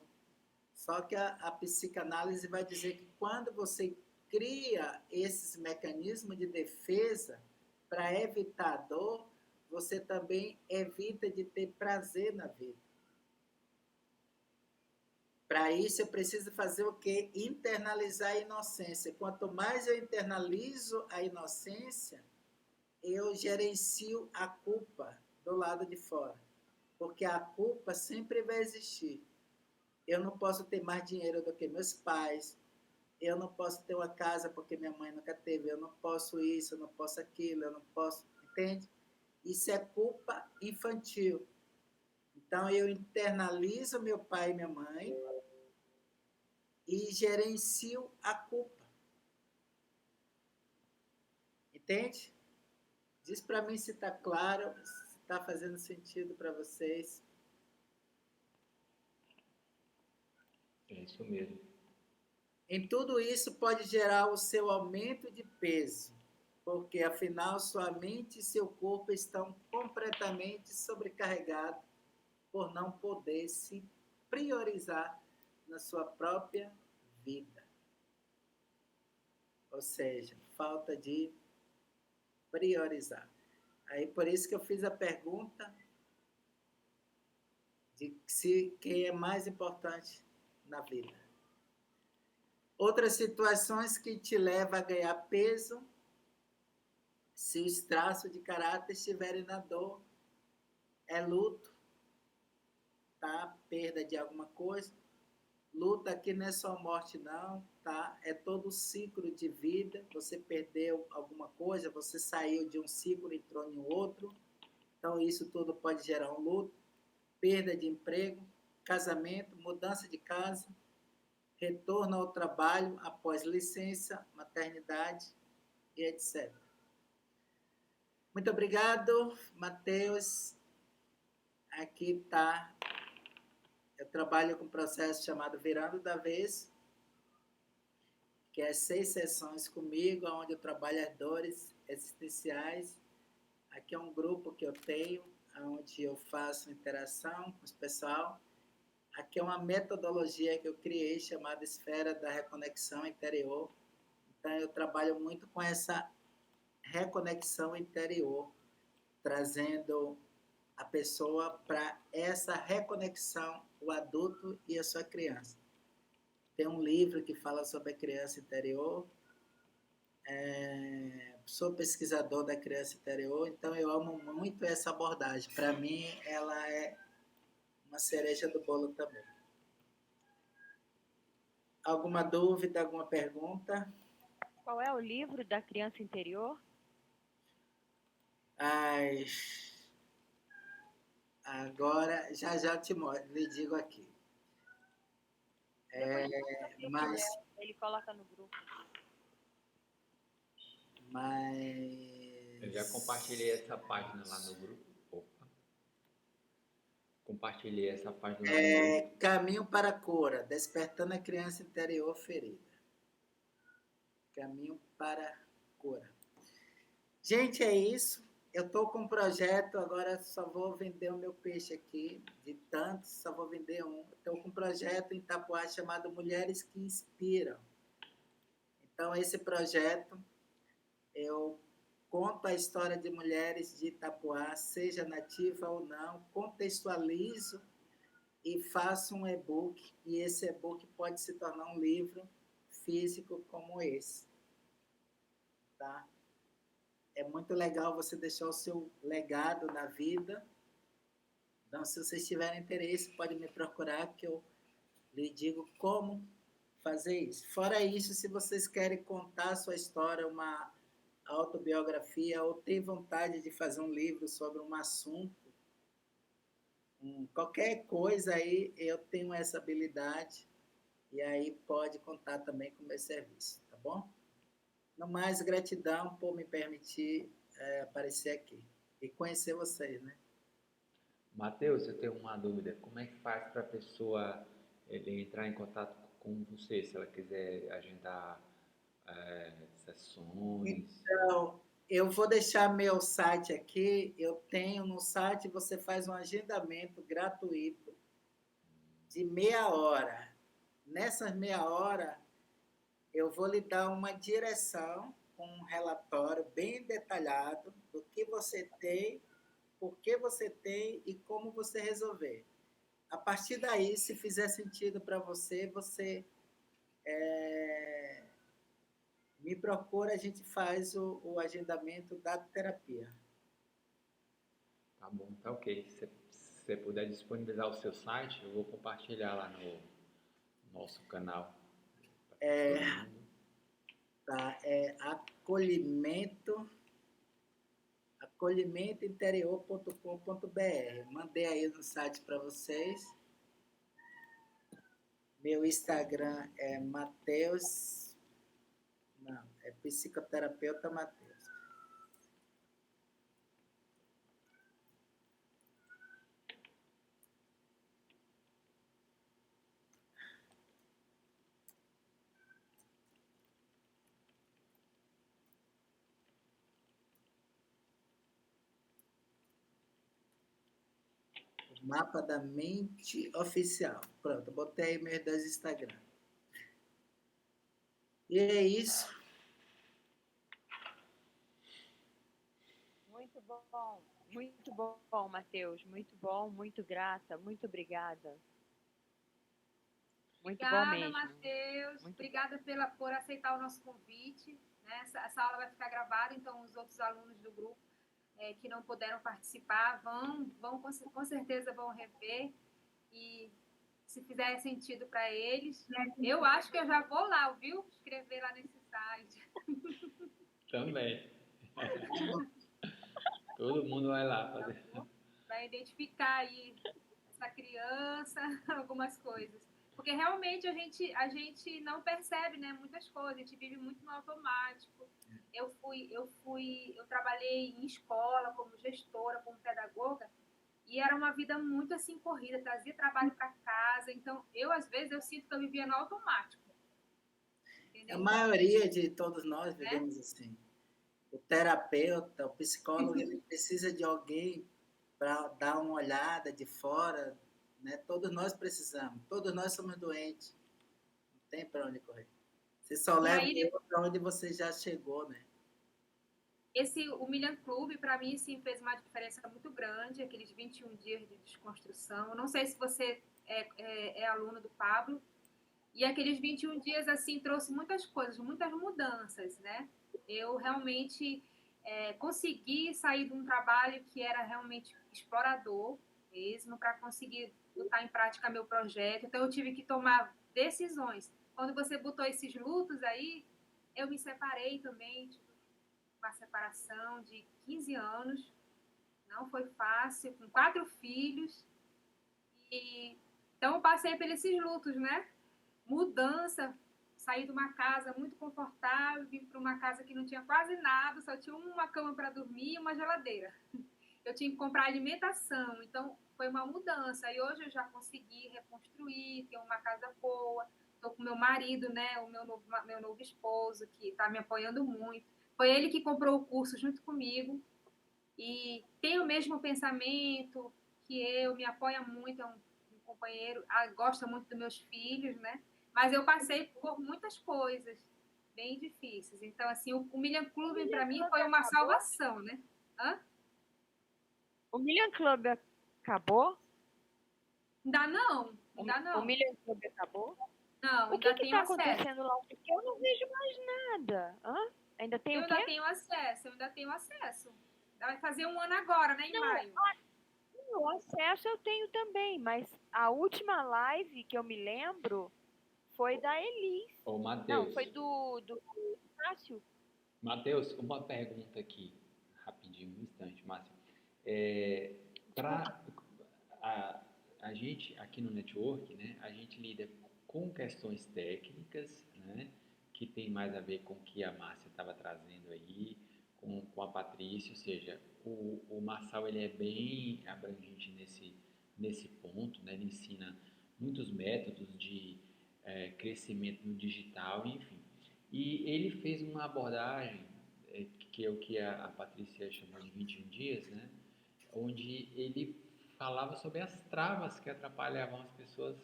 Só que a psicanálise vai dizer que quando você cria esses mecanismos de defesa para evitar a dor, você também evita de ter prazer na vida. Para isso, eu preciso fazer o quê? Internalizar a inocência. Quanto mais eu internalizo a inocência, eu gerencio a culpa do lado de fora. Porque a culpa sempre vai existir. Eu não posso ter mais dinheiro do que meus pais. Eu não posso ter uma casa porque minha mãe nunca teve. Eu não posso isso, eu não posso aquilo, eu não posso... Entende? Isso é culpa infantil. Então, eu internalizo meu pai e minha mãe e gerencio a culpa. Entende? Diz para mim se está claro, se está fazendo sentido para vocês. É isso mesmo. Em tudo isso pode gerar o seu aumento de peso, porque afinal sua mente e seu corpo estão completamente sobrecarregados por não poder se priorizar na sua própria vida. Ou seja, falta de priorizar. Aí por isso que eu fiz a pergunta de se quem é mais importante na vida. Outras situações que te levam a ganhar peso, se os traços de caráter estiverem na dor, é luto, tá? Perda de alguma coisa. Luta aqui não é só morte não, tá? É todo o ciclo de vida. Você perdeu alguma coisa, você saiu de um ciclo e entrou em outro. Então isso tudo pode gerar um luto, perda de emprego, casamento, mudança de casa, retorno ao trabalho após licença, maternidade e etc. Muito obrigado, Matheus. Aqui está. Eu trabalho com um processo chamado Virando da Vez, que é 6 sessões comigo, onde eu trabalho as dores existenciais. Aqui é um grupo que eu tenho, onde eu faço interação com o pessoal. Aqui é uma metodologia que eu criei, chamada Esfera da Reconexão Interior. Então, eu trabalho muito com essa reconexão interior, trazendo a pessoa para essa reconexão, o adulto e a sua criança. Tem um livro que fala sobre a criança interior. Sou pesquisador da criança interior, então eu amo muito essa abordagem. Para mim, ela é uma cereja do bolo também. Alguma dúvida, alguma pergunta? Qual é o livro da criança interior? Ai, agora, já lhe digo aqui. Mas Ele coloca no grupo. Eu já compartilhei essa página lá no grupo. Opa. Compartilhei essa página lá no grupo. Caminho para a cura, despertando a criança interior ferida. Caminho para a cura. Gente, é isso. Eu estou com um projeto, agora só vou vender o meu peixe aqui, de tantos, só vou vender um. Estou com um projeto em Itapuá chamado Mulheres que Inspiram. Então, esse projeto, eu conto a história de mulheres de Itapuá, seja nativa ou não, contextualizo e faço um e-book, e esse e-book pode se tornar um livro físico como esse. Tá? É muito legal você deixar o seu legado na vida. Então, se vocês tiverem interesse, pode me procurar que eu lhe digo como fazer isso. Fora isso, se vocês querem contar a sua história, uma autobiografia, ou tem vontade de fazer um livro sobre um assunto, qualquer coisa aí, eu tenho essa habilidade, e aí pode contar também com o meu serviço, tá bom? No mais, gratidão por me permitir aparecer aqui e conhecer vocês, né? Matheus, eu tenho uma dúvida. Como é que faz para a pessoa entrar em contato com você, se ela quiser agendar sessões? Então, eu vou deixar meu site aqui. Eu tenho no site, você faz um agendamento gratuito de meia hora. Nessas meia hora, eu vou lhe dar uma direção com um relatório bem detalhado do que você tem, por que você tem e como você resolver. A partir daí, se fizer sentido para você, você me procura, a gente faz o agendamento da terapia. Tá bom, tá ok. Se você puder disponibilizar o seu site, eu vou compartilhar lá no nosso canal. Tá? É acolhimentointerior.com.br. Mandei aí no site para vocês. Meu Instagram é Mateus. Não, é psicoterapeuta Mateus. Mapa da Mente Oficial. Pronto, botei aí meus dois Instagram. E é isso. Muito bom, Matheus. Muito bom, muito grata, muito obrigada. Muito bom Obrigada, mesmo. Matheus. Muito Obrigada por aceitar o nosso convite. Né? Essa aula vai ficar gravada, então os outros alunos do grupo que não puderam participar com certeza vão rever. E se fizer sentido para eles, eu acho que eu já vou lá, viu? Escrever lá nesse site. Também. Todo mundo vai lá fazer. Para identificar aí essa criança, algumas coisas. Porque realmente a gente não percebe, né, muitas coisas, a gente vive muito no automático. Eu trabalhei em escola como gestora, como pedagoga, e era uma vida muito assim corrida, trazia trabalho para casa, então às vezes eu sinto que eu vivia no automático. Entendeu? A maioria de todos nós vivemos assim. O terapeuta, o psicólogo, ele precisa de alguém para dar uma olhada de fora, né? Todos nós precisamos, todos nós somos doentes, não tem para onde correr. Você só leva para onde você já chegou, né? O Millian Club, para mim, sim, fez uma diferença muito grande, aqueles 21 dias de desconstrução. Não sei se você é aluno do Pablo, e aqueles 21 dias, assim, trouxe muitas coisas, muitas mudanças, né? Eu realmente consegui sair de um trabalho que era realmente explorador mesmo, para conseguir botar em prática meu projeto. Então, eu tive que tomar decisões. Quando você botou esses lutos aí, eu me separei também, tipo, uma separação de 15 anos, não foi fácil, com 4 filhos. Então, eu passei por esses lutos, né? Mudança, saí de uma casa muito confortável, vim para uma casa que não tinha quase nada, só tinha uma cama para dormir e uma geladeira. Eu tinha que comprar alimentação, então foi uma mudança. E hoje eu já consegui reconstruir, ter uma casa boa. Estou com meu marido, né, o meu novo esposo, que está me apoiando muito. Foi ele que comprou o curso junto comigo e tem o mesmo pensamento que eu, me apoia muito, é um companheiro, gosta muito dos meus filhos, né? Mas eu passei por muitas coisas bem difíceis. Então, assim, o Millian Club, para mim, foi uma salvação, né? Hã? O Millian Club acabou? Ainda não. O Millian Club acabou? Não, o que está acontecendo lá? Porque eu não vejo mais nada. Hã? Ainda tem o quê? Eu ainda tenho acesso. Vai fazer 1 ano agora, né, em maio. O acesso eu tenho também, mas a última live que eu me lembro foi da Elis. Ô, Matheus. Não, foi do Márcio. Matheus, uma pergunta aqui, rapidinho, um instante, Márcio. Para a gente aqui no network, né, a gente lida com questões técnicas, né, que tem mais a ver com o que a Márcia estava trazendo aí, com a Patrícia, ou seja, o Marçal ele é bem abrangente nesse ponto, né, ele ensina muitos métodos de crescimento no digital, enfim. E ele fez uma abordagem, que é o que a Patrícia chamou de 21 dias, né, onde ele falava sobre as travas que atrapalhavam as pessoas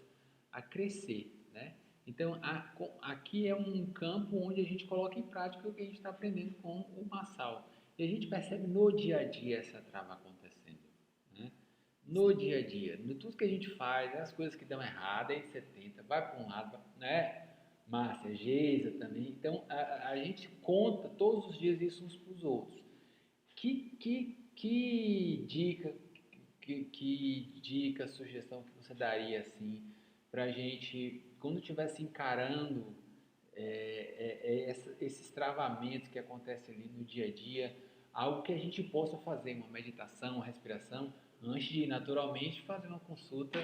a crescer, né? Então, aqui é um campo onde a gente coloca em prática o que a gente está aprendendo com o Marçal. E a gente percebe no dia a dia essa trava acontecendo, né? No dia a dia, no tudo que a gente faz, as coisas que dão errado, aí você tenta, vai para um lado, né? Márcia, Geisa também. Então, a gente conta todos os dias isso uns para os outros. Que dica, sugestão que você daria assim para a gente, quando estivesse encarando esses travamentos que acontecem ali no dia a dia, algo que a gente possa fazer, uma meditação, uma respiração, antes de naturalmente fazer uma consulta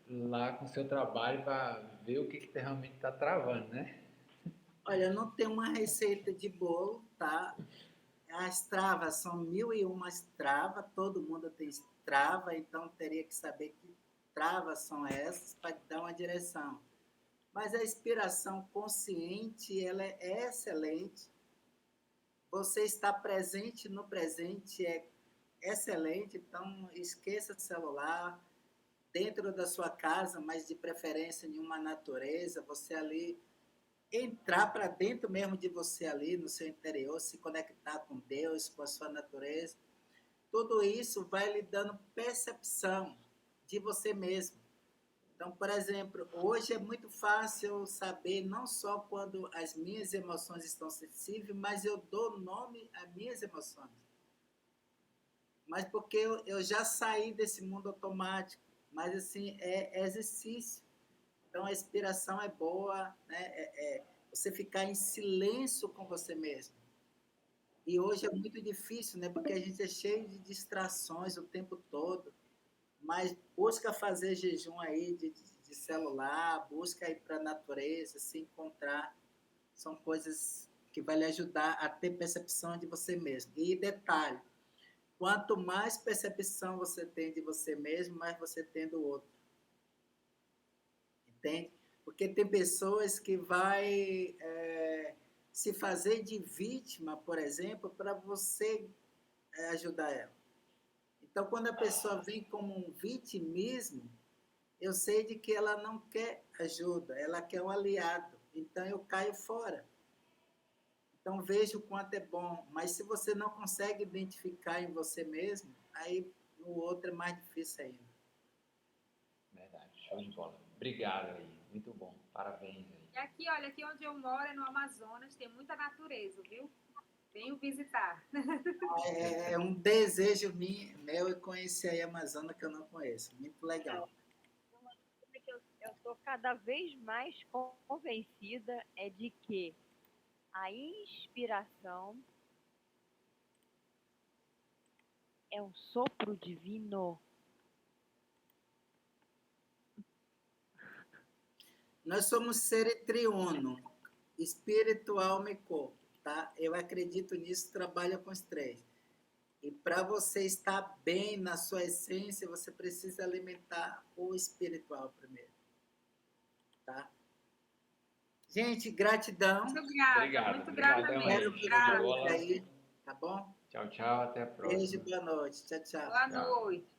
lá com o seu trabalho para ver o que realmente está travando, né? Olha, eu não tenho uma receita de bolo, tá? As travas são 1001 travas, todo mundo tem trava, então teria que saber que travas são essas para dar uma direção. Mas a inspiração consciente, ela é excelente. Você está presente no presente é excelente, então esqueça o celular, dentro da sua casa, mas de preferência em uma natureza, você ali entrar para dentro mesmo de você ali, no seu interior, se conectar com Deus, com a sua natureza. Tudo isso vai lhe dando percepção de você mesmo. Então, por exemplo, hoje é muito fácil saber não só quando as minhas emoções estão sensíveis, mas eu dou nome às minhas emoções. Mas porque eu já saí desse mundo automático, mas assim, é exercício. Então, a inspiração é boa, né? Você ficar em silêncio com você mesmo. E hoje é muito difícil, né? Porque a gente é cheio de distrações o tempo todo. Mas busca fazer jejum aí de celular, busca ir para a natureza, se encontrar. São coisas que vai lhe ajudar a ter percepção de você mesmo. E detalhe, quanto mais percepção você tem de você mesmo, mais você tem do outro. Entende? Porque tem pessoas que vai se fazer de vítima, por exemplo, para você ajudar ela. Então, quando a pessoa vem como um vitimismo, eu sei de que ela não quer ajuda, ela quer um aliado. Então, eu caio fora. Então, veja o quanto é bom. Mas se você não consegue identificar em você mesmo, aí no outro é mais difícil ainda. Verdade, show de bola. Obrigado aí, muito bom, parabéns aí. E aqui, olha, aqui onde eu moro, é no Amazonas, tem muita natureza, viu? Venham visitar. É um desejo meu e conhecer aí a Amazônia que eu não conheço. Muito legal. Eu estou cada vez mais convencida é de que a inspiração é um sopro divino. Nós somos ser triuno, espírito, alma e corpo, tá? Eu acredito nisso, trabalho com os três. E para você estar bem na sua essência, você precisa alimentar o espiritual primeiro, tá? Gente, gratidão. Muito grata, Obrigado, muito grata obrigadão mesmo. aí. Grata. Bola. Aí, tá bom? Tchau, tchau, até a próxima. Beijo, boa noite. Tchau, tchau. Boa Tchau. noite.